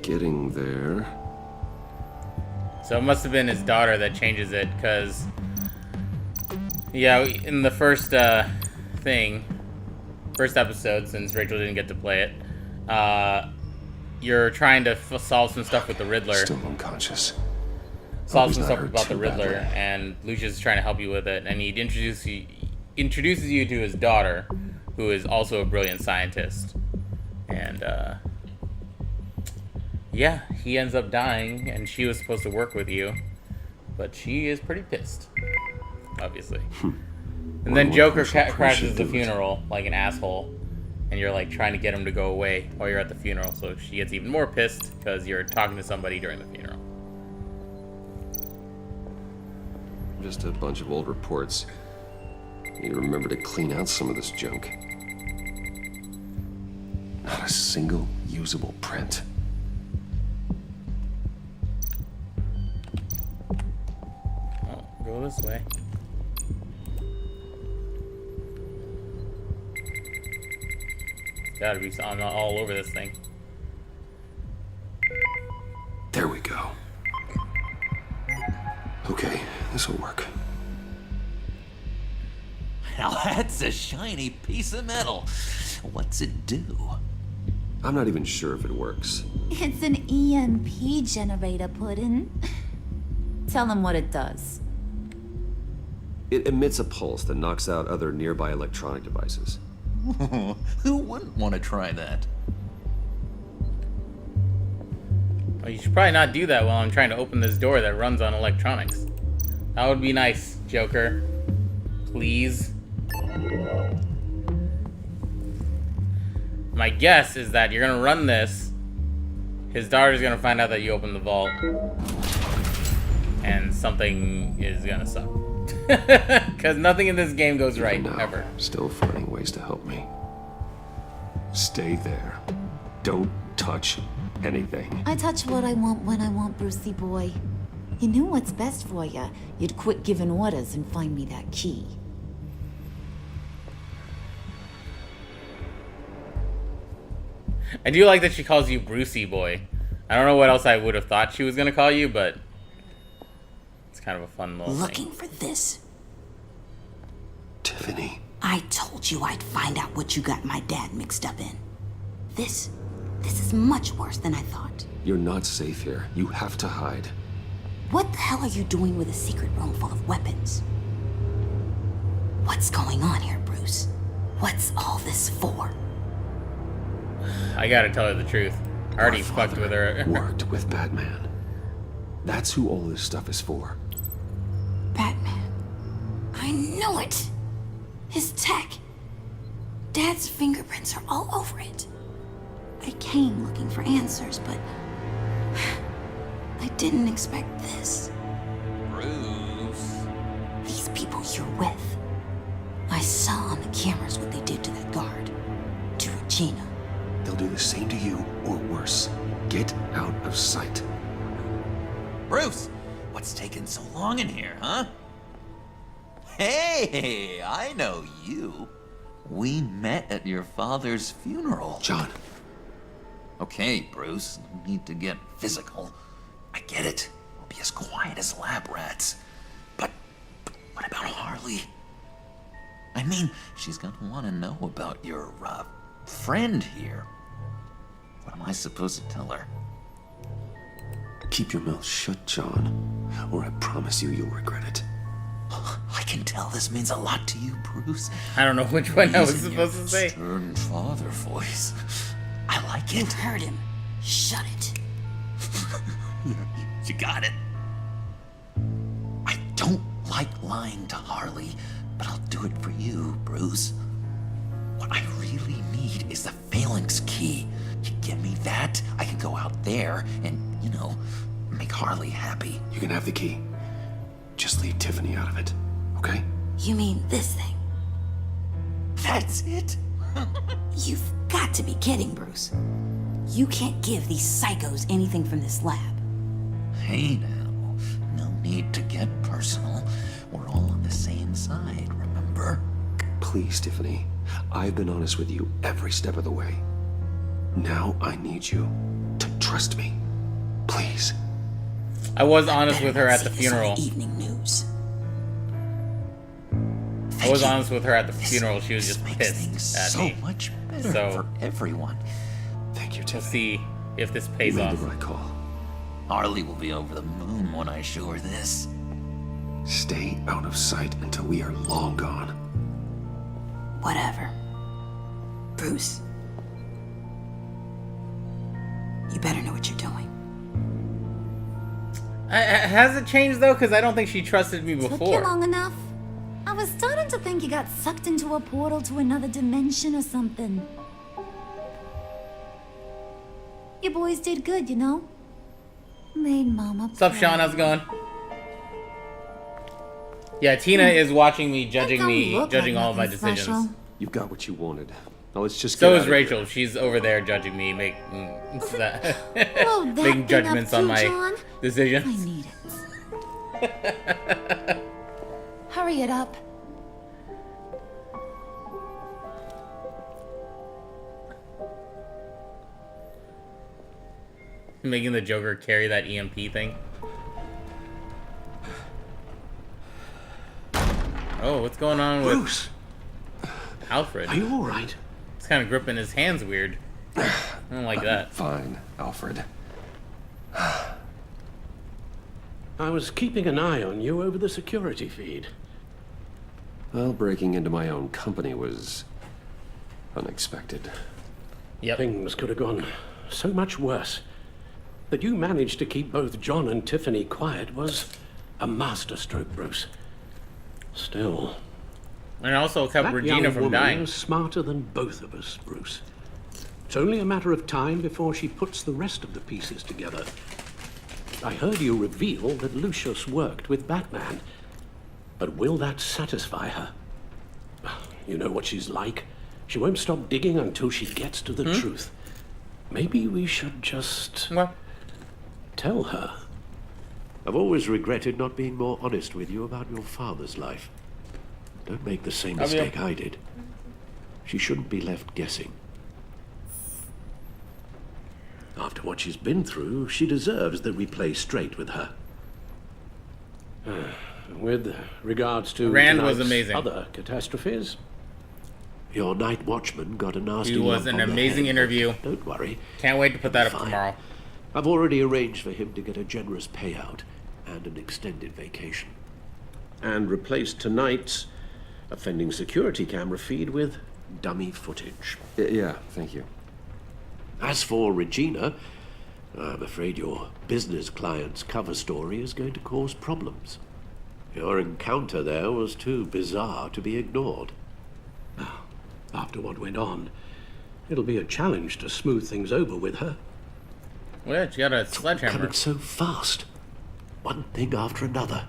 Getting there. So it must have been his daughter that changes it, because yeah, in the first first episode, since Rachel didn't get to play it, you're trying to solve some stuff with the Riddler. Still unconscious. Solve some stuff about the Riddler, and Lucius is trying to help you with it, and he introduces you to his daughter, who is also a brilliant scientist. And yeah, he ends up dying, and she was supposed to work with you, but she is pretty pissed, obviously. And then Joker crashes the funeral like an asshole, and you're like trying to get him to go away while you're at the funeral, so she gets even more pissed because you're talking to somebody during the funeral. Just a bunch of old reports. Need to remember to clean out some of this junk. Not a single usable print. Oh, go this way. Gotta be on all over this thing. There we go. Okay, this'll work. Now that's a shiny piece of metal. What's it do? I'm not even sure if it works. It's an EMP generator, Puddin'. Tell him what it does. It emits a pulse that knocks out other nearby electronic devices. Who wouldn't want to try that? Well, you should probably not do that while I'm trying to open this door that runs on electronics. That would be nice, Joker. Please. My guess is that you're gonna run this. His daughter's gonna find out that you opened the vault. And something is gonna suck. Because nothing in this game goes right, ever. Still finding ways to help me. Stay there. Don't touch anything. I touch what I want when I want, Brucey boy. You knew what's best for you. You'd quit giving orders and find me that key. I do like that she calls you Brucey boy. I don't know what else I would have thought she was gonna call you, but it's kind of a fun little Looking thing. for this. Tiffany. I told you I'd find out what you got my dad mixed up in. This is much worse than I thought. You're not safe here. You have to hide. What the hell are you doing with a secret room full of weapons? What's going on here, Bruce? What's all this for? I gotta tell her the truth. I already fucked with her. Worked with Batman. That's who all this stuff is for. Batman. I knew it! His tech. Dad's fingerprints are all over it. I came looking for answers, but I didn't expect this. Bruce. These people you're with. I saw on the cameras what they did to that guard. To Regina. They'll do the same to you, or worse. Get out of sight. Bruce, what's taking so long in here, huh? Hey, I know you. We met at your father's funeral. John. Okay, Bruce, no need to get physical. I get it. We'll be as quiet as lab rats. But what about Harley? I mean, she's gonna want to know about your, friend here. What am I supposed to tell her? Keep your mouth shut, John, or I promise you'll regret it. I can tell this means a lot to you, Bruce? I don't know which one I was Using supposed your to say. Stern father voice. I like You it. heard him. Shut it. You got it. I don't like lying to Harley, but I'll do it for you, Bruce. What I really need is the phalanx key. You give me that, I can go out there and, make Harley happy. You can have the key. Just leave Tiffany out of it, okay? You mean this thing? That's it? You've got to be kidding, Bruce. You can't give these psychos anything from this lab. Hey now, no need to get personal. We're all on the same side, remember? Please, Tiffany. I've been honest with you every step of the way. Now I need you to trust me. Please. I was honest with her at the See this on funeral. the evening news. I was honest with her at the funeral. She was just pissed at so me. much better So for everyone. Thank you, we'll Tiffany. see if this pays You made off. the right call. Harley will be over the moon when I show her this. Stay out of sight until we are long gone. Whatever. Bruce. You better know what you're doing. Has it changed though? Because I don't think she trusted me Took you before. long enough? I was starting to think you got sucked into a portal to another dimension or something. You boys did good, Made Mama What's up, Sean? How's it going? Yeah, Tina is watching me, judging all of my decisions. Special. You've got what you wanted. Now let's just So get is out of Rachel. here. She's over there judging me, making that making thing judgments up on too, my John? decisions. I need it. Hurry it up. Making the Joker carry that EMP thing. Oh, what's going on with Bruce, Alfred? are you all right? He's kind of gripping his hands weird. I don't like that. Fine, Alfred. I was keeping an eye on you over the security feed. Well, breaking into my own company was unexpected. Yep. Things could have gone so much worse. That you managed to keep both John and Tiffany quiet was a masterstroke, Bruce. Still, And also kept that Regina young from woman dying. is smarter than both of us, Bruce. It's only a matter of time before she puts the rest of the pieces together. I heard you reveal that Lucius worked with Batman. But will that satisfy her? You know what she's like. She won't stop digging until she gets to the truth. Maybe we should just tell her. I've always regretted not being more honest with you about your father's life. Don't make the same mistake I did. She shouldn't be left guessing. After what she's been through, she deserves that we play straight with her. With regards to Rand was tonight's amazing. other catastrophes, your night watchman got a nasty He was lump an on the amazing head. interview. Don't worry. Can't wait to put that up Fine. tomorrow. I've already arranged for him to get a generous payout and an extended vacation. and replaced tonight's offending security camera feed with dummy footage. Yeah, thank you. As for Regina, I'm afraid your business client's cover story is going to cause problems. Your encounter there was too bizarre to be ignored. After what went on, it'll be a challenge to smooth things over with her. Well, she got a sledgehammer. Coming so fast. One thing after another.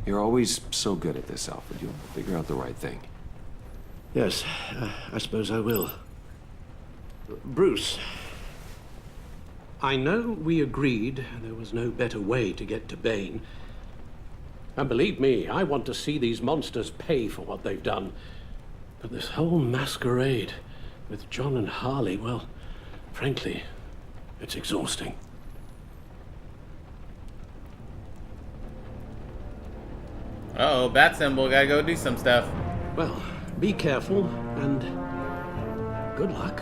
You're always so good at this, Alfred. You'll figure out the right thing. Yes, I suppose I will. Bruce. I know we agreed there was no better way to get to Bane. And believe me, I want to see these monsters pay for what they've done. But this whole masquerade with John and Harley, well, frankly, it's exhausting. Uh-oh, bat symbol. Gotta go do some stuff. Well, be careful and good luck.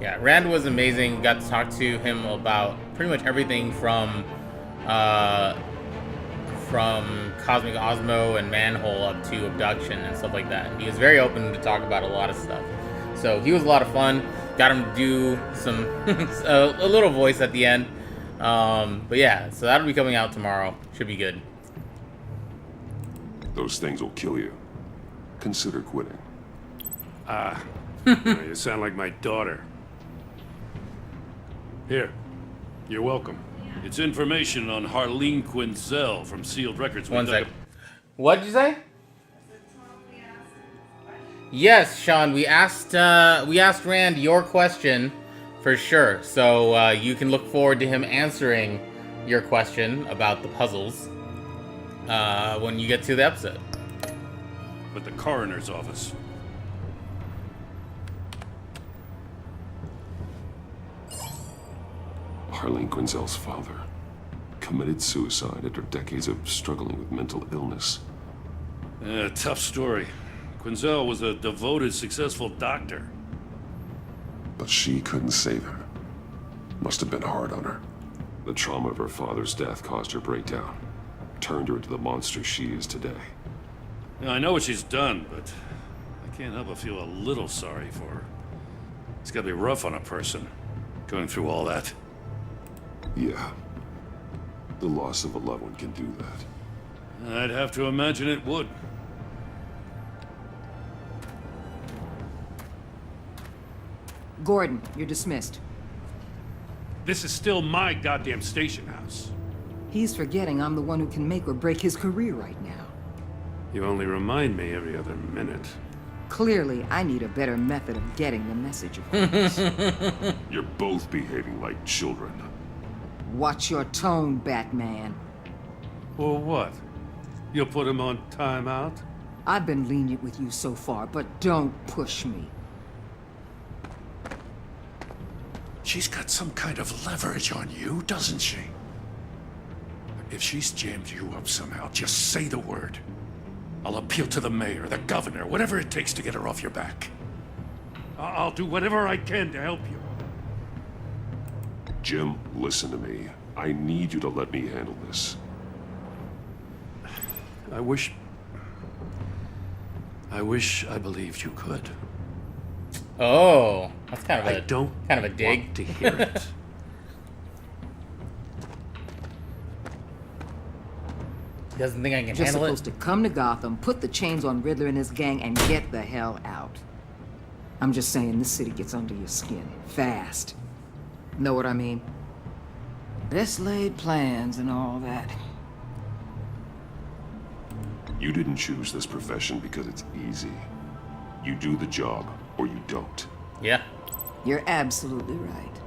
Yeah, Rand was amazing. Got to talk to him about pretty much everything from from Cosmic Osmo and Manhole up to Abduction and stuff like that. He was very open to talk about a lot of stuff. So he was a lot of fun. Got him to do some a little voice at the end. But yeah, so that'll be coming out tomorrow. Should be good. Those things will kill you. Consider quitting. You sound like my daughter. Here, you're welcome. It's information on Harleen Quinzel from Sealed Records. One sec. What did you say? Yes, Sean, we asked Rand your question for sure. So you can look forward to him answering your question about the puzzles when you get to the episode. But the coroner's office. Harley Quinzel's father committed suicide after decades of struggling with mental illness. Yeah, tough story. Quinzel was a devoted, successful doctor. But she couldn't save him. Must have been hard on her. The trauma of her father's death caused her breakdown. Turned her into the monster she is today. Yeah, I know what she's done, but I can't help but feel a little sorry for her. It's gotta be rough on a person, going through all that. Yeah. The loss of a loved one can do that. I'd have to imagine it would. Gordon, you're dismissed. This is still my goddamn station house. He's forgetting I'm the one who can make or break his career right now. You only remind me every other minute. Clearly, I need a better method of getting the message across. You're both behaving like children. Watch your tone, Batman. Or what? You'll put him on timeout? I've been lenient with you so far, but don't push me. She's got some kind of leverage on you, doesn't she? If she's jammed you up somehow, just say the word. I'll appeal to the mayor, the governor, whatever it takes to get her off your back. I'll do whatever I can to help you. Jim, listen to me. I need you to let me handle this. I wish I believed you could. Oh, that's kind of I don't a dig. Want to hear it. He doesn't think I can Just handle supposed it. to come to Gotham, put the chains on Riddler and his gang, and get the hell out. I'm just saying, this city gets under your skin fast. Know what I mean? Best laid plans and all that. You didn't choose this profession because it's easy. You do the job, or you don't. Yeah. You're absolutely right.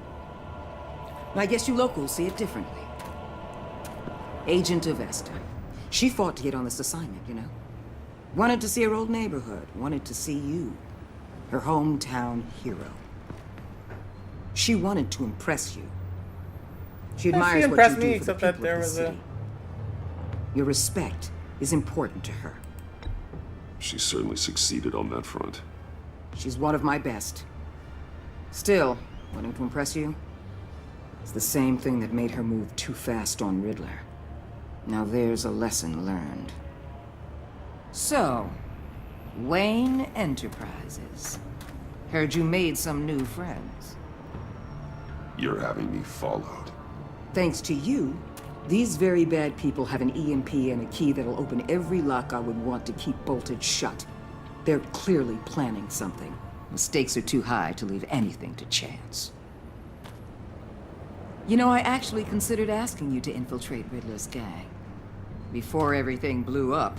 I guess you locals see it differently. Agent Avesta. She fought to get on this assignment, you know? Wanted to see her old neighborhood. Wanted to see you. Her hometown hero. She wanted to impress you. She Yeah, admires she what impressed you do me, for except the that people there of the was city. Your respect is important to her. She certainly succeeded on that front. She's one of my best. Still, wanting to impress you? It's the same thing that made her move too fast on Riddler. Now there's a lesson learned. So, Wayne Enterprises. Heard you made some new friends. You're having me followed. Thanks to you, these very bad people have an EMP and a key that'll open every lock I would want to keep bolted shut. They're clearly planning something. The stakes are too high to leave anything to chance. You know, I actually considered asking you to infiltrate Riddler's gang. Before everything blew up.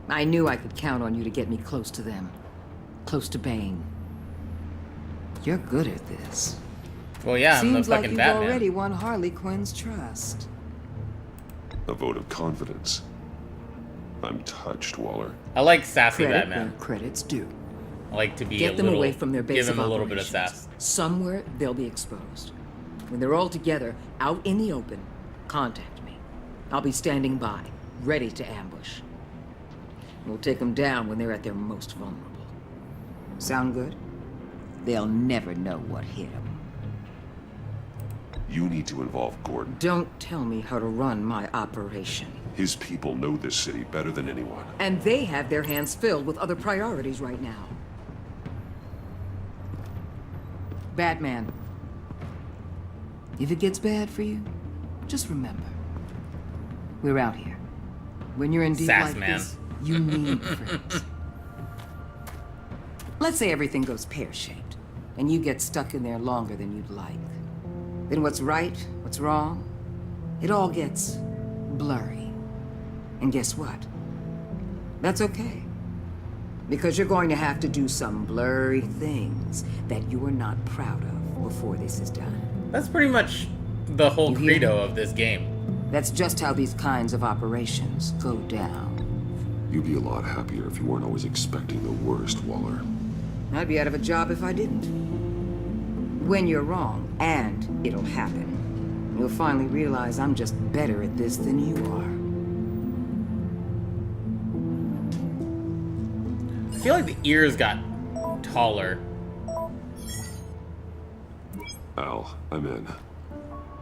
I knew I could count on you to get me close to them. Close to Bane. You're good at this. Well, yeah, I'm the Seems like fucking you've Batman. already won Harley Quinn's trust. A vote of confidence. I'm touched, Waller. I like sassy Credit Batman. where credit's due. I like to be Get a them little, away from their base give of him a little bit of operations. sass. Somewhere they'll be exposed. When they're all together, out in the open, contact me. I'll be standing by, ready to ambush. We'll take them down when they're at their most vulnerable. Sound good? They'll never know what hit them. You need to involve Gordon. Don't tell me how to run my operation. His people know this city better than anyone. And they have their hands filled with other priorities right now. Batman. If it gets bad for you, just remember. We're out here. When you're in deep Sass like man. this, you need friends. Let's say everything goes pear-shaped, and you get stuck in there longer than you'd like. Then what's right, what's wrong, it all gets blurry. And guess what? That's okay. Because you're going to have to do some blurry things that you are not proud of before this is done. That's pretty much the whole credo of this game. That's just how these kinds of operations go down. You'd be a lot happier if you weren't always expecting the worst, Waller. I'd be out of a job if I didn't. When you're wrong, and it'll happen, you'll finally realize I'm just better at this than you are. I feel like the ears got taller. Al, I'm in.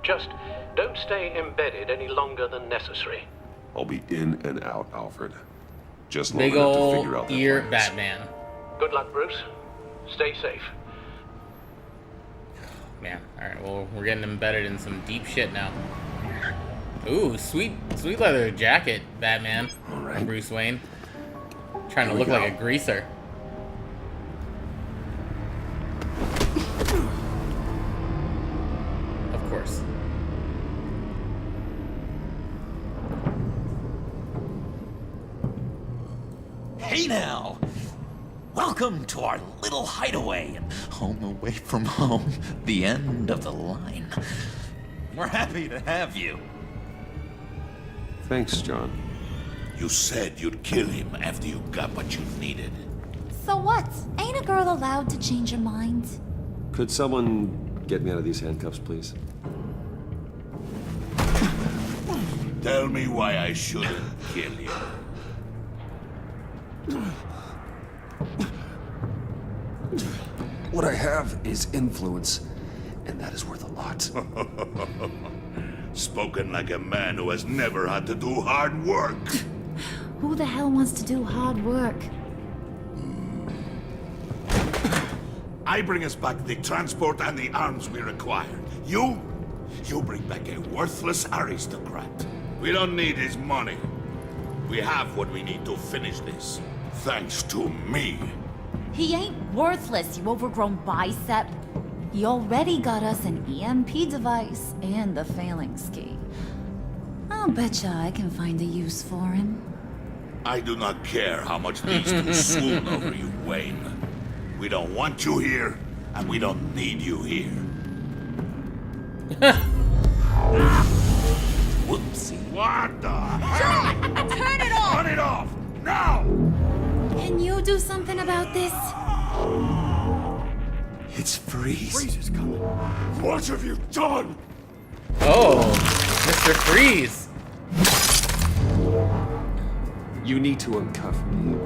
Just don't stay embedded any longer than necessary. I'll be in and out, Alfred. Just long Big enough to ol' figure out their ear plans. Batman. Good luck, Bruce. Stay safe. Man, alright, well, we're getting embedded in some deep shit now. Ooh, sweet leather jacket, Batman. Alright. Bruce Wayne. Trying to look like a greaser. Of course. Hey now! Welcome to our little hideaway and home away from home, the end of the line. We're happy to have you. Thanks, John. You said you'd kill him after you got what you needed. So what? Ain't a girl allowed to change her mind? Could someone get me out of these handcuffs, please? Tell me why I shouldn't kill you. What I have is influence, and that is worth a lot. Spoken like a man who has never had to do hard work. Who the hell wants to do hard work? I bring us back the transport and the arms we require. You bring back a worthless aristocrat. We don't need his money. We have what we need to finish this. Thanks to me. He ain't worthless, you overgrown bicep. He already got us an EMP device and the phalanx key. I'll betcha I can find a use for him. I do not care how much these two swoon over you, Wayne. We don't want you here, and we don't need you here. Whoopsie. What the John, turn it off! Turn it off! Now! Can you do something about this? It's Freeze. Freeze is coming. What have you done? Oh, Mr. Freeze. You need to uncuff me.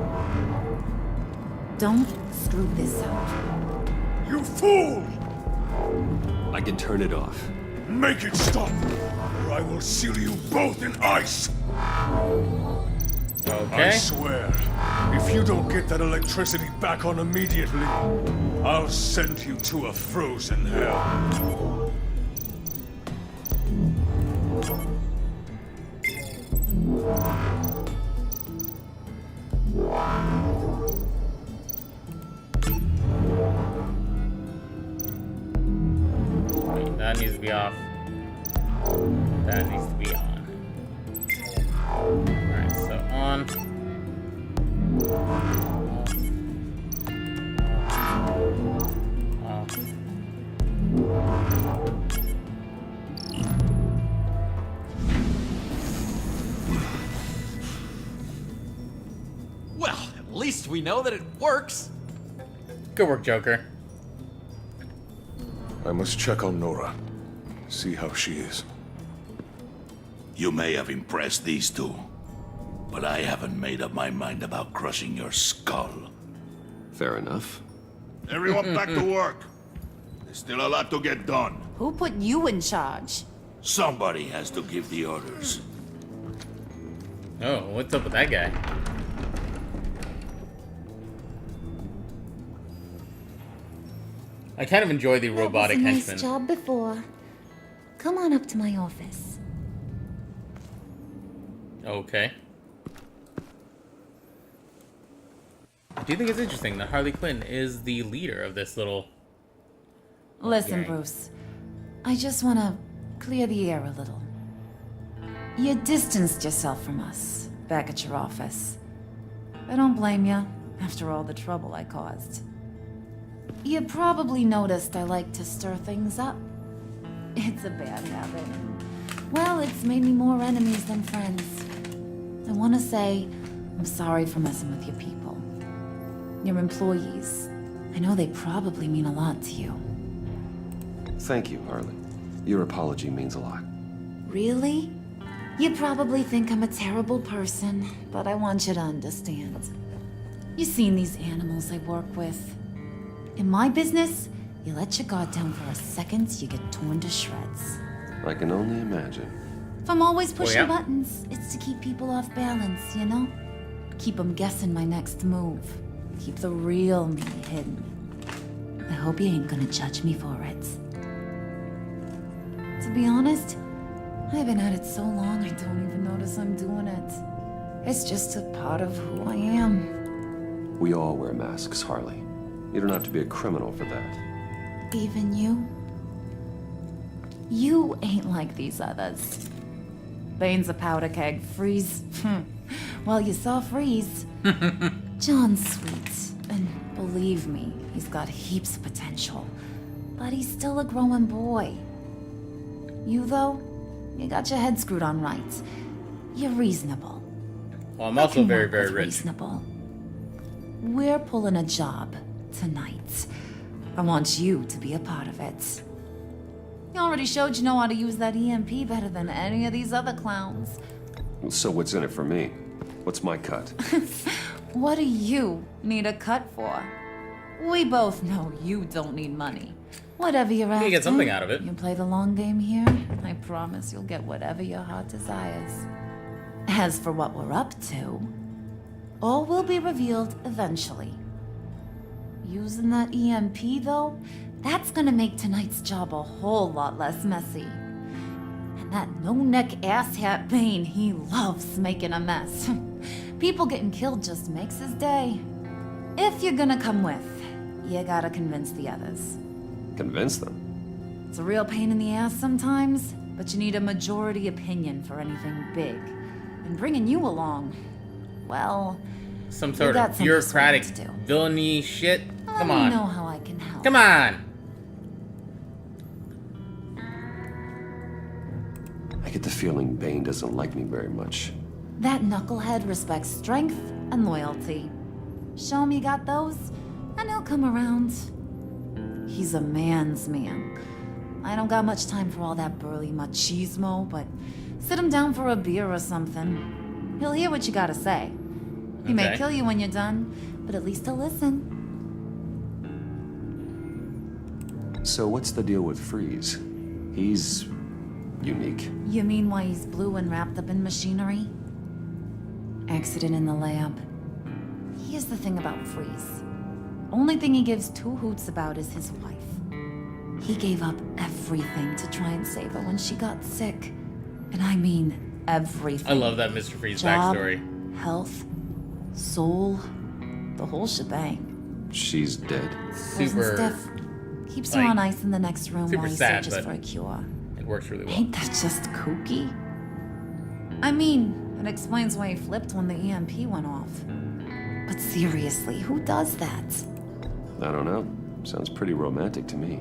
Don't screw this up. You fool! I can turn it off. Make it stop, or I will seal you both in ice. Okay. I swear, if you don't get that electricity back on immediately, I'll send you to a frozen hell. Wait, that needs to be off. That needs to be on. Alright, so on. Off. Well, at least we know that it works. Good work, Joker. I must check on Nora. See how she is. You may have impressed these two, but I haven't made up my mind about crushing your skull. Fair enough. Everyone back to work. There's still a lot to get done. Who put you in charge? Somebody has to give the orders. Oh, what's up with that guy? I kind of enjoy the robotic that was a henchmen. nice job before. Come on up to my office. Okay. I do think it's interesting that Harley Quinn is the leader of this little... Listen, gang. Bruce. I just want to clear the air a little. You distanced yourself from us back at your office. I don't blame you, after all the trouble I caused. You probably noticed I like to stir things up. It's a bad habit. Well, it's made me more enemies than friends. I want to say I'm sorry for messing with your people. Your employees. I know they probably mean a lot to you. Thank you, Harley. Your apology means a lot. Really? You probably think I'm a terrible person, but I want you to understand. You've seen these animals I work with. In my business, you let your guard down for a second, you get torn to shreds. I can only imagine. If I'm always pushing yeah. buttons, it's to keep people off balance, you know? Keep them guessing my next move. Keep the real me hidden. I hope you ain't gonna judge me for it. To be honest, I've been at it so long I don't even notice I'm doing it. It's just a part of who I am. We all wear masks, Harley. You don't have to be a criminal for that. Even you? You ain't like these others. Bane's a powder keg. Freeze. Well, you saw Freeze. John's sweet. And believe me, he's got heaps of potential. But he's still a growing boy. You, though, you got your head screwed on right. You're reasonable. Well, I'm also very, very With rich. Reasonable. We're pulling a job tonight. I want you to be a part of it. You already showed you know how to use that EMP better than any of these other clowns. So what's in it for me? What's my cut? What do you need a cut for? We both know you don't need money. Whatever you're after, You get something out of it. You play the long game here, I promise you'll get whatever your heart desires. As for what we're up to, all will be revealed eventually. Using that EMP, though, that's gonna make tonight's job a whole lot less messy. And that no-neck asshat Bane, he loves making a mess. People getting killed just makes his day. If you're gonna come with, you gotta convince the others. Convince them? It's a real pain in the ass sometimes, but you need a majority opinion for anything big. And bringing you along, well, Some you sort got of some bureaucratic persuading to do. villainy shit. Come Let me on. know how I can help. Come on. I get the feeling Bane doesn't like me very much. That knucklehead respects strength and loyalty. Show him you got those, and he'll come around. He's a man's man. I don't got much time for all that burly machismo, but sit him down for a beer or something. He'll hear what you gotta say. He may Okay. kill you when you're done, but at least he'll listen. So what's the deal with Freeze? He's unique. You mean why he's blue and wrapped up in machinery? Accident in the lab. Here's the thing about Freeze. Only thing he gives two hoots about is his wife. He gave up everything to try and save her when she got sick. And I mean everything. I love that Mr. Freeze Job, backstory. health, soul, the whole shebang. She's dead. Poison Super. stiff. Keeps her like, on ice in the next room super while he sad, searches but for a cure. It works really well. Ain't that just kooky? I mean, it explains why he flipped when the EMP went off. But seriously, who does that? I don't know. Sounds pretty romantic to me.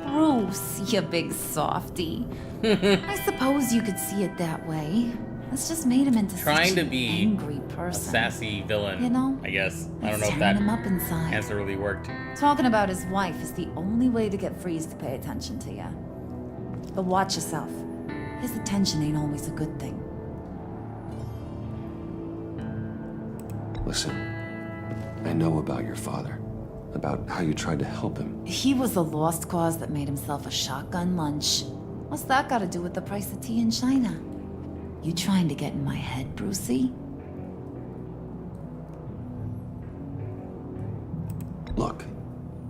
Bruce, you big softy. I suppose you could see it that way. It's just made him into Trying such to an be angry a person. sassy villain, You know, I guess. I don't it's know if tearing that him up inside. answer really worked. Talking about his wife is the only way to get Freeze to pay attention to you. But watch yourself. His attention ain't always a good thing. Listen, I know about your father. About how you tried to help him. He was a lost cause that made himself a shotgun lunch. What's that got to do with the price of tea in China? You trying to get in my head, Brucey? Look,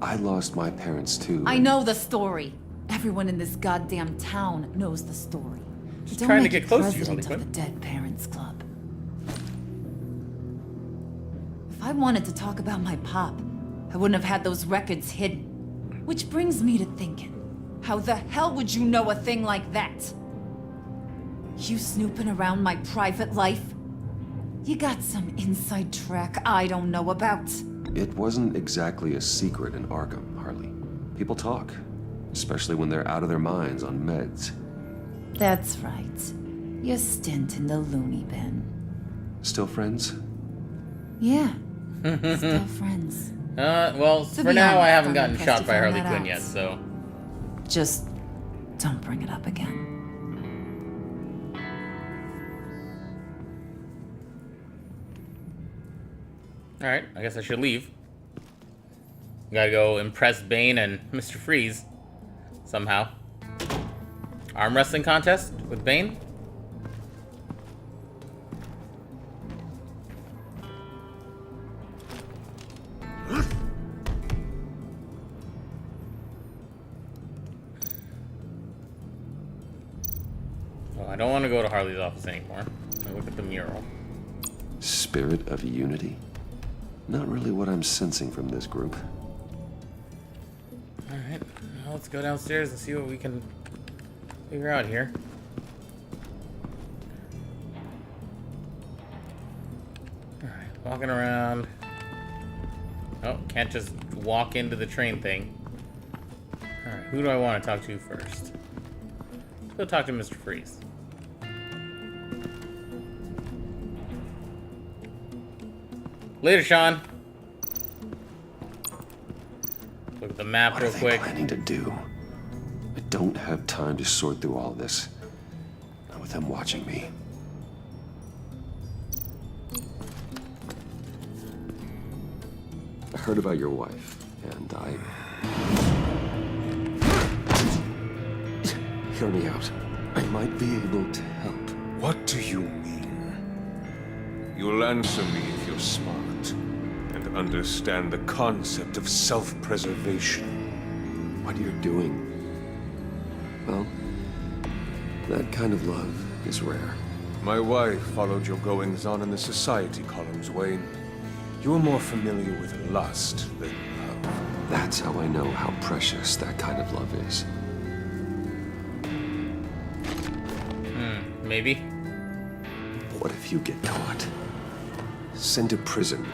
I lost my parents too. I know the story. Everyone in this goddamn town knows the story. Just Don't trying to make get it close to you, president Harley of Quinn. the Dead Parents Club. If I wanted to talk about my pop, I wouldn't have had those records hidden. Which brings me to thinking, how the hell would you know a thing like that? You snooping around my private life? You got some inside track I don't know about. It wasn't exactly a secret in Arkham, Harley. People talk, especially when they're out of their minds on meds. That's right. Your stint in the loony bin. Still friends? Yeah. Still friends. Well, To for be now, I honest, haven't I'm gotten impressed shot you by found Harley that Quinn out. yet, so. Just don't bring it up again. Alright, I guess I should leave. Gotta go impress Bane and Mr. Freeze. Somehow. Arm wrestling contest with Bane? Oh, I don't want to go to Harley's office anymore. I look at the mural. Spirit of unity? Not really what I'm sensing from this group. Alright, well, let's go downstairs and see what we can figure out here. Alright, walking around. Oh, can't just walk into the train thing. Alright, who do I want to talk to first? Let's go talk to Mr. Freeze. Later, Sean. Look at the map real quick. What are they planning to do? I don't have time to sort through all this. Not with them watching me. I heard about your wife, and I... Hear me out. I might be able to help. What do you mean? You'll answer me if you're smart and understand the concept of self-preservation. What you're doing. Well, that kind of love is rare. My wife followed your goings-on in the society columns, Wayne. You were more familiar with lust than love. That's how I know how precious that kind of love is. Maybe. What if you get caught? Sent to prison.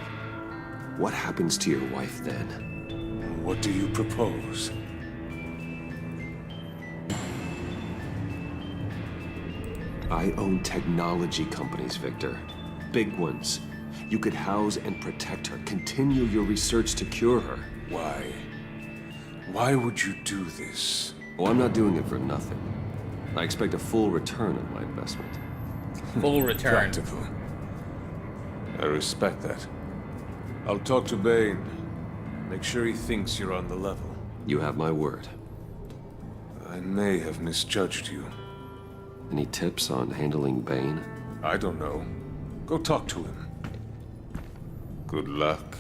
What happens to your wife then? What do you propose? I own technology companies, Victor. Big ones. You could house and protect her. Continue your research to cure her. Why? Why would you do this? Oh, I'm not doing it for nothing. I expect a full return on my investment. Full return. Practical. I respect that. I'll talk to Bane. Make sure he thinks you're on the level. You have my word. I may have misjudged you. Any tips on handling Bane? I don't know. Go talk to him. Good luck.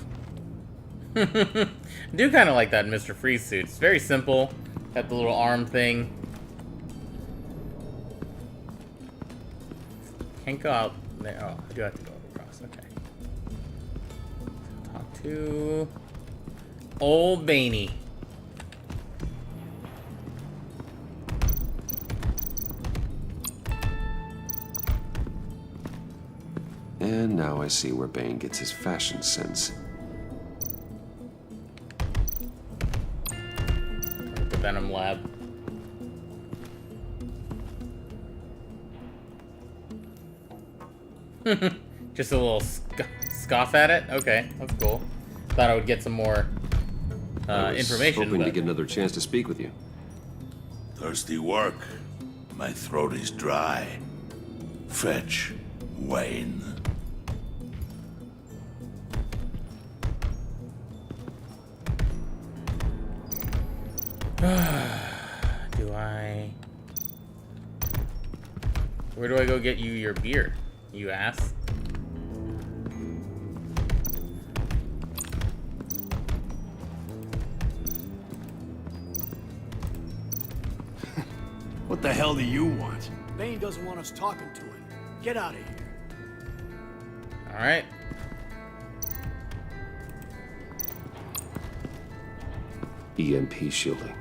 I do kind of like that Mr. Freeze suit. It's very simple. Got the little arm thing. Can't go out there. Oh, I do have to go across. Okay. Talk to old Baney. And now I see where Bane gets his fashion sense. The Venom Lab. Just a little scoff at it? Okay, that's cool. Thought I would get some more information. Hoping to get another chance to speak with you. Thirsty work. My throat is dry. Fetch, Wayne. Do I... Where do I go get you your beer, you ass? What the hell do you want? Bane doesn't want us talking to him. Get out of here. Alright. EMP shielding.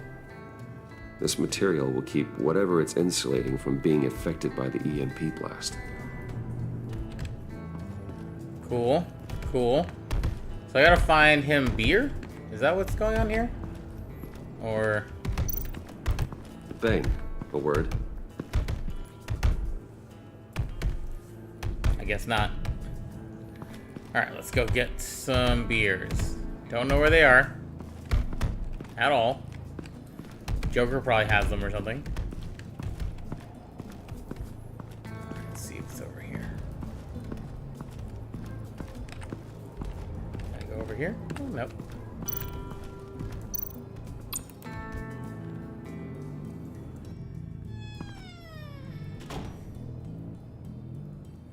This material will keep whatever it's insulating from being affected by the EMP blast. Cool. Cool. So I gotta find him beer? Is that what's going on here? Or... Bane, a word? I guess not. Alright, let's go get some beers. Don't know where they are. At all. Joker probably has them or something. Let's see if it's over here. Can I go over here? Oh, nope.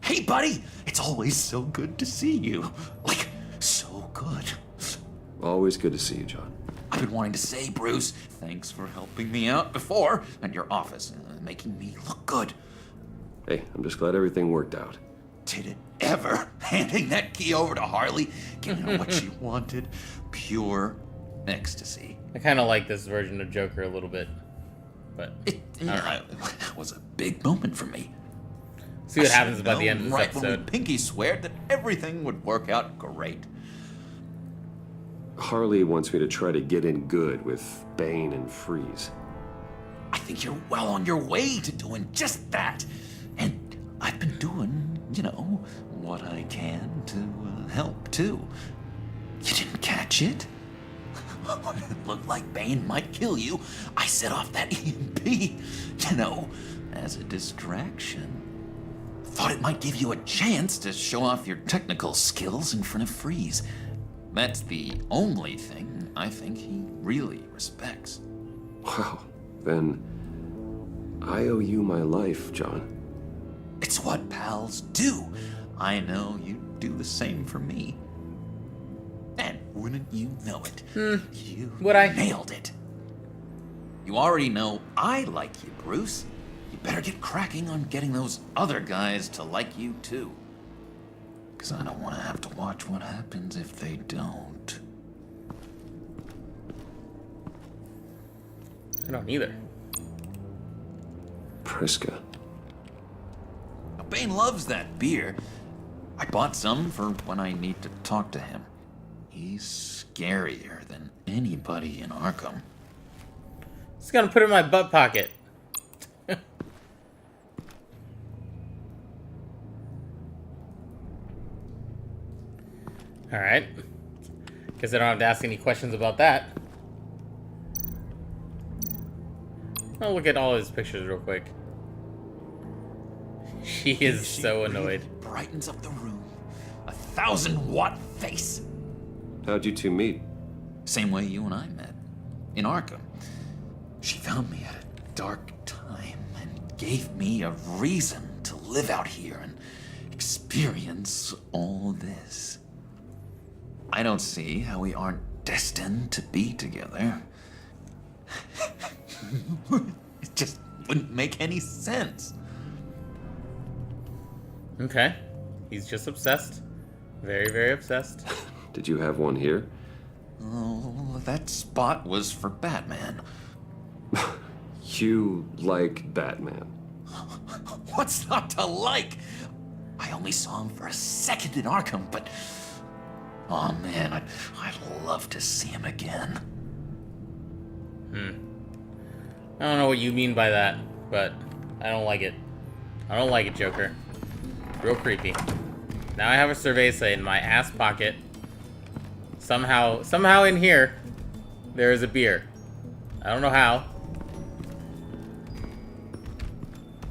Hey, buddy! It's always so good to see you. Like, so good. Always good to see you, John. I've been wanting to say, Bruce, thanks for helping me out before at your office, making me look good. Hey, I'm just glad everything worked out. Did it ever? Handing that key over to Harley, giving her what she wanted. Pure ecstasy. I kind of like this version of Joker a little bit. But, it was a big moment for me. See what happens by the end of this right episode. When we pinky sweared that everything would work out great. Harley wants me to try to get in good with Bane and Freeze. I think you're well on your way to doing just that. And I've been doing, you know, what I can to help, too. You didn't catch it? When it looked like Bane might kill you, I set off that EMP, you know, as a distraction. Thought it might give you a chance to show off your technical skills in front of Freeze. That's the only thing I think he really respects. Wow, then I owe you my life, John. It's what pals do. I know you do the same for me. And wouldn't you know it? You nailed it. You already know I like you, Bruce. You better get cracking on getting those other guys to like you, too. Because I don't want to have to watch what happens if they don't. I don't either. Priska. Now, Bane loves that beer. I bought some for when I need to talk to him. He's scarier than anybody in Arkham. Just gonna put it in my butt pocket. Alright. Guess I don't have to ask any questions about that. I'll look at all his pictures real quick. She is so annoyed. Brightens up the room. 1,000-watt face. How'd you two meet? Same way you and I met. In Arkham. She found me at a dark time and gave me a reason to live out here and experience all this. I don't see how we aren't destined to be together. It just wouldn't make any sense. Okay. He's just obsessed. Very, very obsessed. Did you have one here? Oh, that spot was for Batman. You like Batman? What's not to like? I only saw him for a second in Arkham, but... oh man, I'd love to see him again. I don't know what you mean by that, but I don't like it. I don't like it, Joker. Real creepy. Now I have a cerveza in my ass pocket. Somehow in here, there is a beer. I don't know how.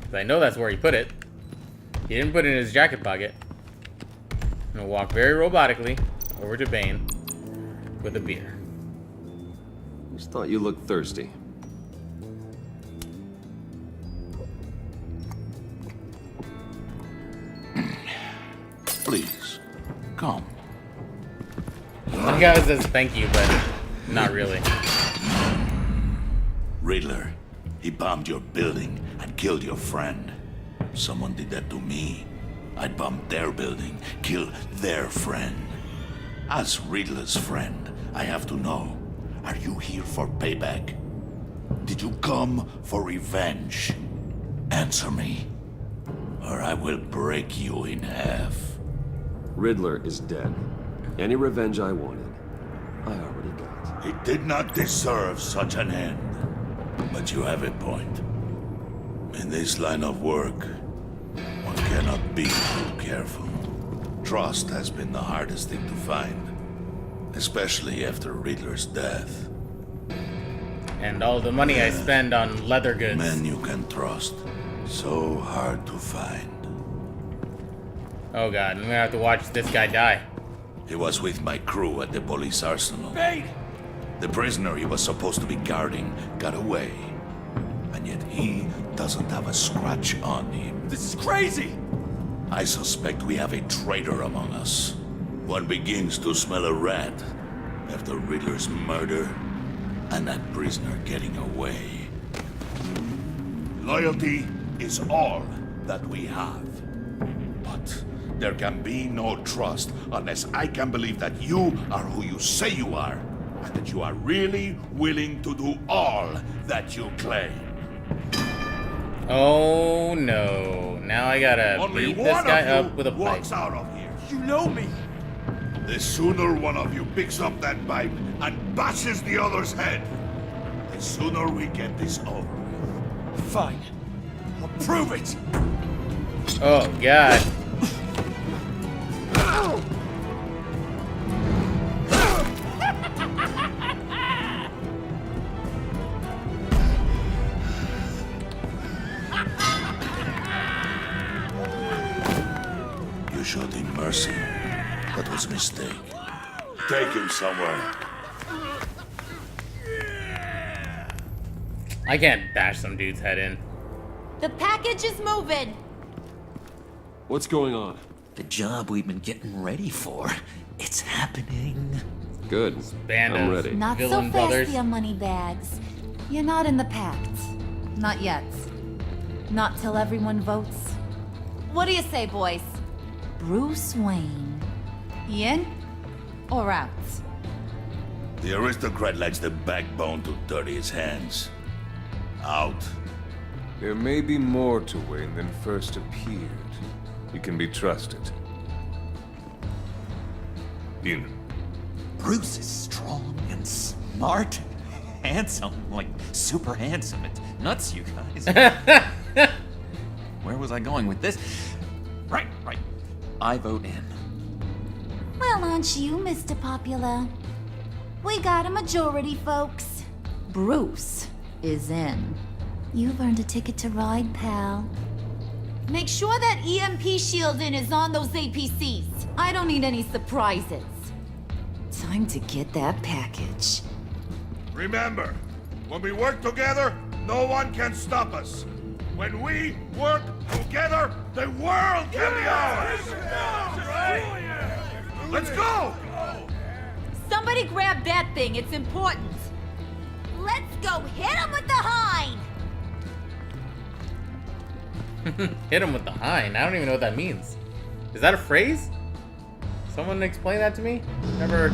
'Cause I know that's where he put it. He didn't put it in his jacket pocket. I'm gonna walk very robotically over to Bane with a beer. Just thought you looked thirsty. Please, come. That guy says thank you, but not really. Riddler, he bombed your building and killed your friend. Someone did that to me. I'd bomb their building, kill their friend. As Riddler's friend, I have to know, are you here for payback? Did you come for revenge? Answer me, or I will break you in half. Riddler is dead. Any revenge I wanted, I already got. He did not deserve such an end. But you have a point. In this line of work, one cannot be too careful. Trust has been the hardest thing to find, especially after Riddler's death. And all the money I spend on leather goods. Men you can trust. So hard to find. Oh god, I'm gonna have to watch this guy die. He was with my crew at the police arsenal. Bait! The prisoner he was supposed to be guarding got away. And yet he doesn't have a scratch on him. This is crazy! I suspect we have a traitor among us. One begins to smell a rat after Riddler's murder and that prisoner getting away. Loyalty is all that we have. But there can be no trust unless I can believe that you are who you say you are, and that you are really willing to do all that you claim. Oh no. Now I gotta Only beat this one guy of you up with a pipe. walks out of here. You know me! The sooner one of you picks up that pipe and bashes the other's head, the sooner we get this over with. Fine. I'll prove it! Oh god. You showed him mercy. That was a mistake. Take him somewhere. I can't bash some dude's head in. The package is moving. What's going on? The job we've been getting ready for. It's happening. Good. Band I'm of ready. Not so villain fast, brothers. dear moneybags. You're not in the pact. Not yet. Not till everyone votes. What do you say, boys? Bruce Wayne. In or out? The aristocrat lacks the backbone to dirty his hands. Out. There may be more to Wayne than first appeared. He can be trusted. In. Bruce is strong and smart, handsome, like super handsome. It's nuts, you guys. Where was I going with this? Right. I vote in. Well, aren't you, Mr. Popular? We got a majority, folks. Bruce is in. You've earned a ticket to ride, pal. Make sure that EMP shielding is on those APCs. I don't need any surprises. Time to get that package. Remember, when we work together, no one can stop us. When we work together, the world can be ours! Let's go! Somebody grab that thing, it's important. Let's go hit him with the hind! Hit him with the hind. I don't even know what that means. Is that a phrase? Someone explain that to me? Never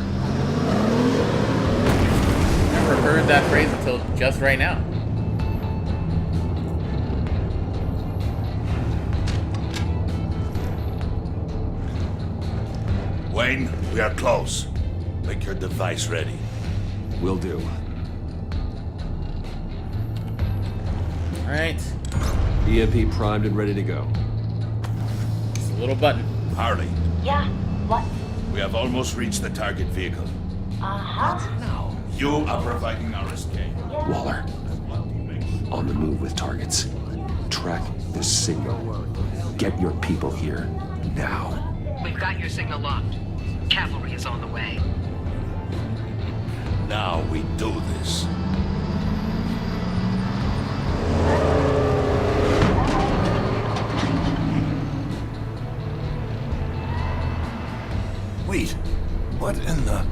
heard that phrase until just right now. Wayne, we are close. Make your device ready. Will do. Alright. EMP primed and ready to go. Just a little button. Harley, Yeah, what? we have almost reached the target vehicle. Uh-huh. You are providing our escape. Waller, on the move with targets. Track the signal. Get your people here, now. We've got your signal locked. Cavalry is on the way. Now we do this. What in the...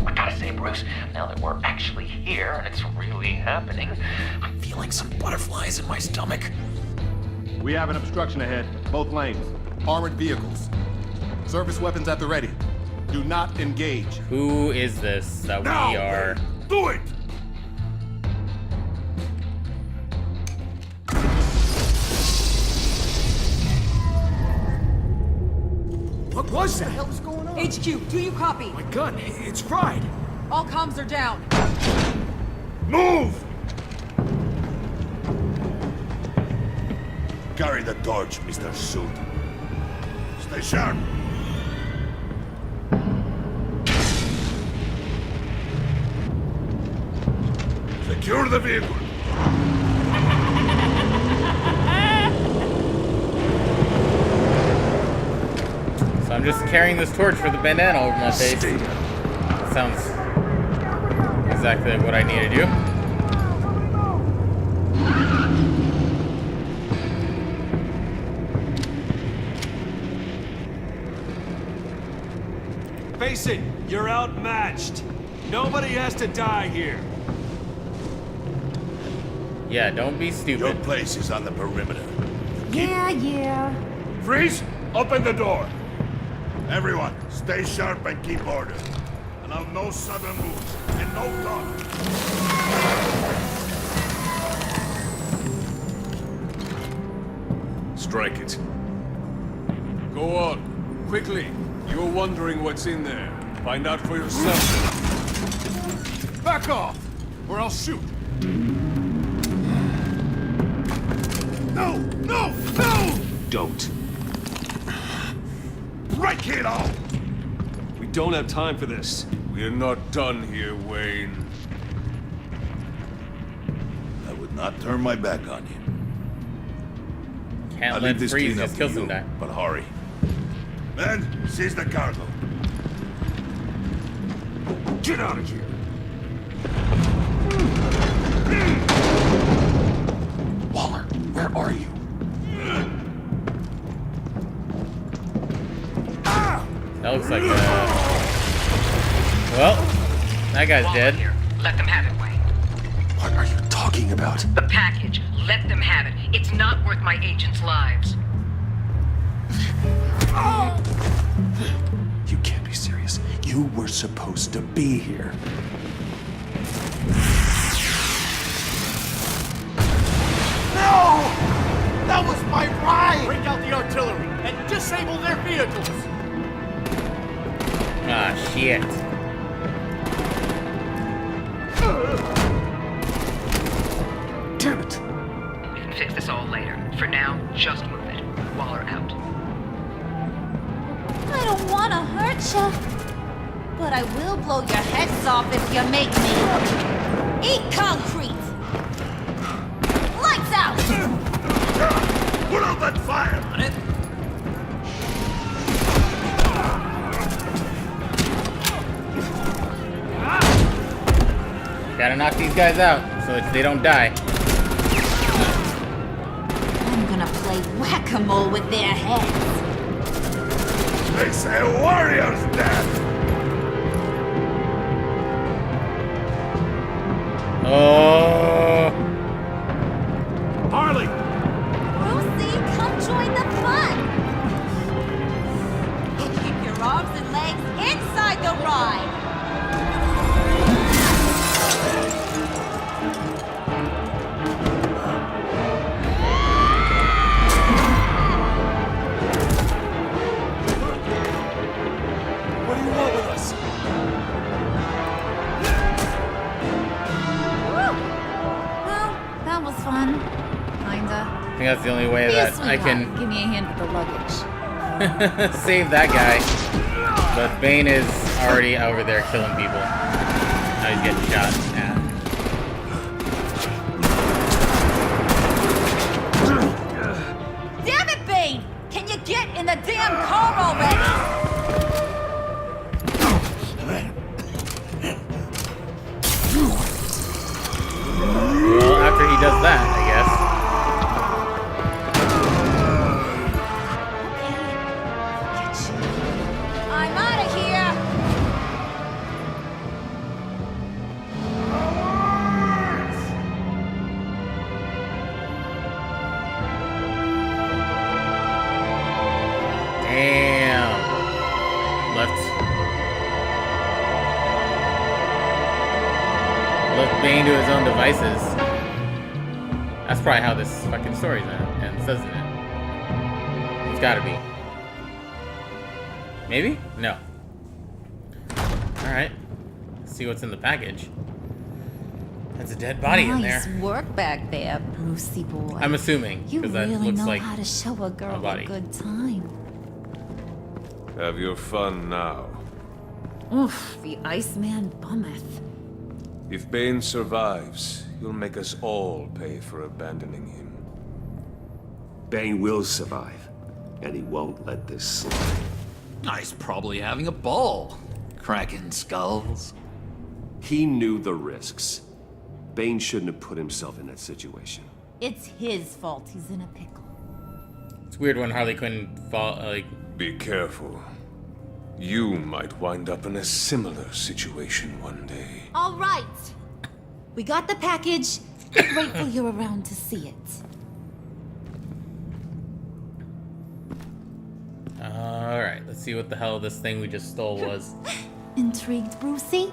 I gotta say, Bruce, now that we're actually here and it's really happening, I'm feeling some butterflies in my stomach. We have an obstruction ahead, both lanes. Armored vehicles. Service weapons at the ready. Do not engage. Who is this that we are? Do it! What was that? What the hell is going on? HQ, do you copy? My gun, it's fried. All comms are down. Move! Carry the torch, Mr. Suit. Stay sharp. Secure the vehicle. So I'm just carrying this torch with a bandana over my face. That sounds exactly like what I need to do. Face it, you're outmatched. Nobody has to die here. Yeah, don't be stupid. Your place is on the perimeter. Yeah. Freeze! Open the door. Everyone, stay sharp and keep order. Allow no sudden moves and no talk. Strike it. Go on, quickly. You're wondering what's in there. Find out for yourself. Back off, or I'll shoot. No! Don't. Break it all! We don't have time for this. We're not done here, Wayne. I would not turn my back on you. Can't I'll let leave this Freeze clean up just to kill some you, guy. but hurry. Men, seize the cargo. Get out of here. Waller, where are you? That looks like well, that guy's dead. Here. Let them have it, Wayne. What are you talking about? The package. Let them have it. It's not worth my agents' lives. You can't be serious. You were supposed to be here. No! That was my ride! Bring out the artillery and disable their vehicles! Ah, shit. Damn it! We can fix this all later. For now, just move it. Waller out. I don't want to hurt you, but I will blow your heads off if you make me. Eat concrete! Lights out! Put out that fire! On it. Gotta knock these guys out so that they don't die. I'm gonna play whack-a-mole with their heads. They say warrior's death! Oh! Harley! Lucy, come join the fun! Keep your arms and legs inside the ride! What do you want with us? Well, that was fun. Kinda. I think that's the only way that I can Give me a hand with the luggage. save that guy. But Bane is already over there killing people. Now he's getting shot. Yeah. Damn it, Bane! Can you get in the damn car already? Well, after he does that, I guess. I'm on Left Bane to his own devices. That's probably how this fucking story ends, doesn't it? It's gotta be. Maybe? No. Alright. Let's see what's in the package. There's a dead body in there. Nice work back there, Brucey boy. I'm assuming, You because that really looks know like how to show a girl a body. good time. Have your fun now. Oof, the Iceman bummeth. If Bane survives, he'll make us all pay for abandoning him. Bane will survive, and he won't let this slide. He's probably having a ball, cracking skulls. He knew the risks. Bane shouldn't have put himself in that situation. It's his fault he's in a pickle. It's weird when Harley Quinn Be careful. You might wind up in a similar situation one day. All right. We got the package. Grateful you're around to see it. Alright, let's see what the hell this thing we just stole was. Intrigued, Brucey?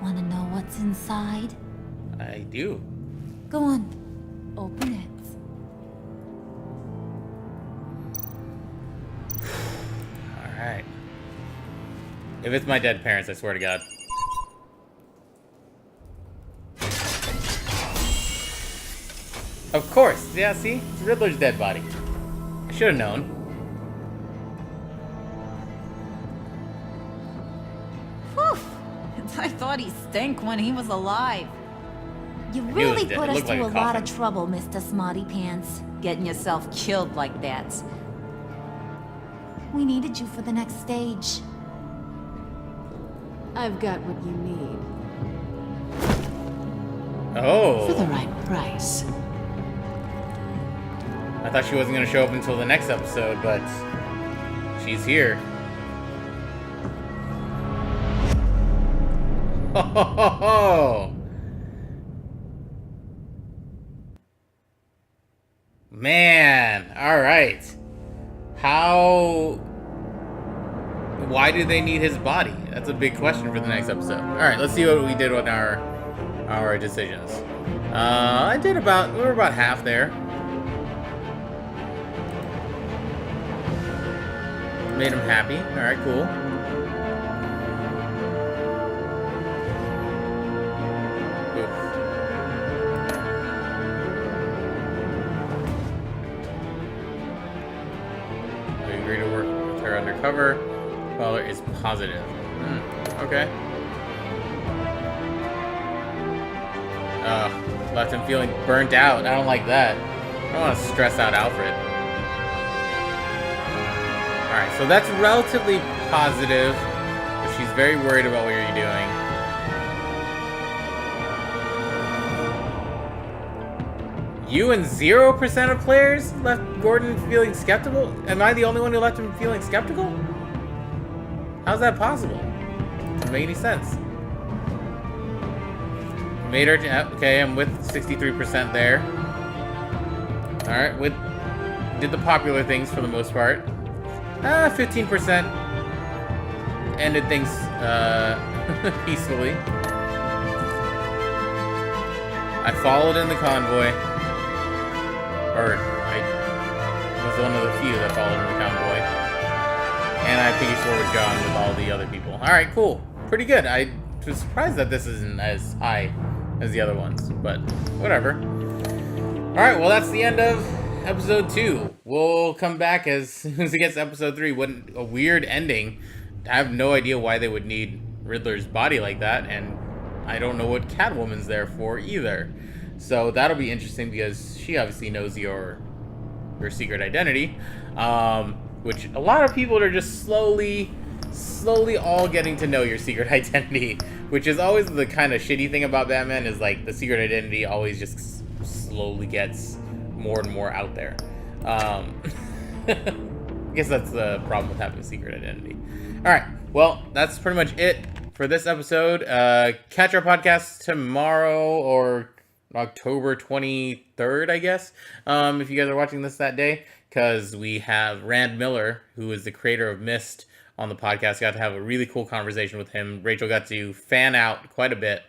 Want to know what's inside? I do. Go on. Open it. Alright. If it's my dead parents, I swear to God. Of course. Yeah, see? It's Riddler's dead body. I should have known. Whew. I thought he stank when he was alive. You He was really dead. put It us looked like through a a lot of coffin. trouble, Mr. Smarty Pants. Getting yourself killed like that. We needed you for the next stage. I've got what you need. Oh. For the right price. I thought she wasn't going to show up until the next episode, but she's here. Ho ho ho ho! Man, alright. Why do they need his body? That's a big question for the next episode. Alright, let's see what we did with our decisions. We were about half there. Made him happy. Alright, cool. We agree to work with her undercover. Caller is positive. Okay. Left him feeling burnt out. I don't like that. I don't want to stress out Alfred. Alright, so that's relatively positive. But she's very worried about what you're doing. You and 0% of players left Gordon feeling skeptical? Am I the only one who left him feeling skeptical? How's that possible? Doesn't make any sense. Made her... Okay, I'm with 63% there. Alright, did the popular things for the most part. 15% ended things peacefully. I followed in the convoy. Or I was one of the few that followed in the convoy. And I piggy swore with John with all the other people. Alright, cool. Pretty good. I was surprised that this isn't as high as the other ones. But whatever. Alright, well that's the end of episode 2. We'll come back as soon as it gets to episode 3. What a weird ending. I have no idea why they would need Riddler's body like that, and I don't know what Catwoman's there for either. So that'll be interesting because she obviously knows your secret identity, which a lot of people are just slowly all getting to know your secret identity, which is always the kind of shitty thing about Batman, is like the secret identity always just slowly gets more and more out there. I guess that's the problem with having a secret identity. Alright, well, that's pretty much it for this episode. Catch our podcast tomorrow or October 23rd, I guess, if you guys are watching this that day, because we have Rand Miller, who is the creator of Myst, on the podcast. Got to have a really cool conversation with him. Rachel got to fan out quite a bit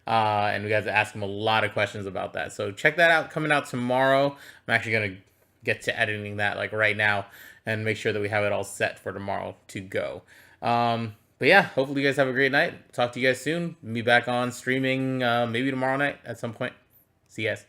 And we got to ask him a lot of questions about that. So check that out, coming out tomorrow. I'm actually going to get to editing that like right now and make sure that we have it all set for tomorrow to go. But yeah, hopefully you guys have a great night. Talk to you guys soon. Be back on streaming maybe tomorrow night at some point. See you guys.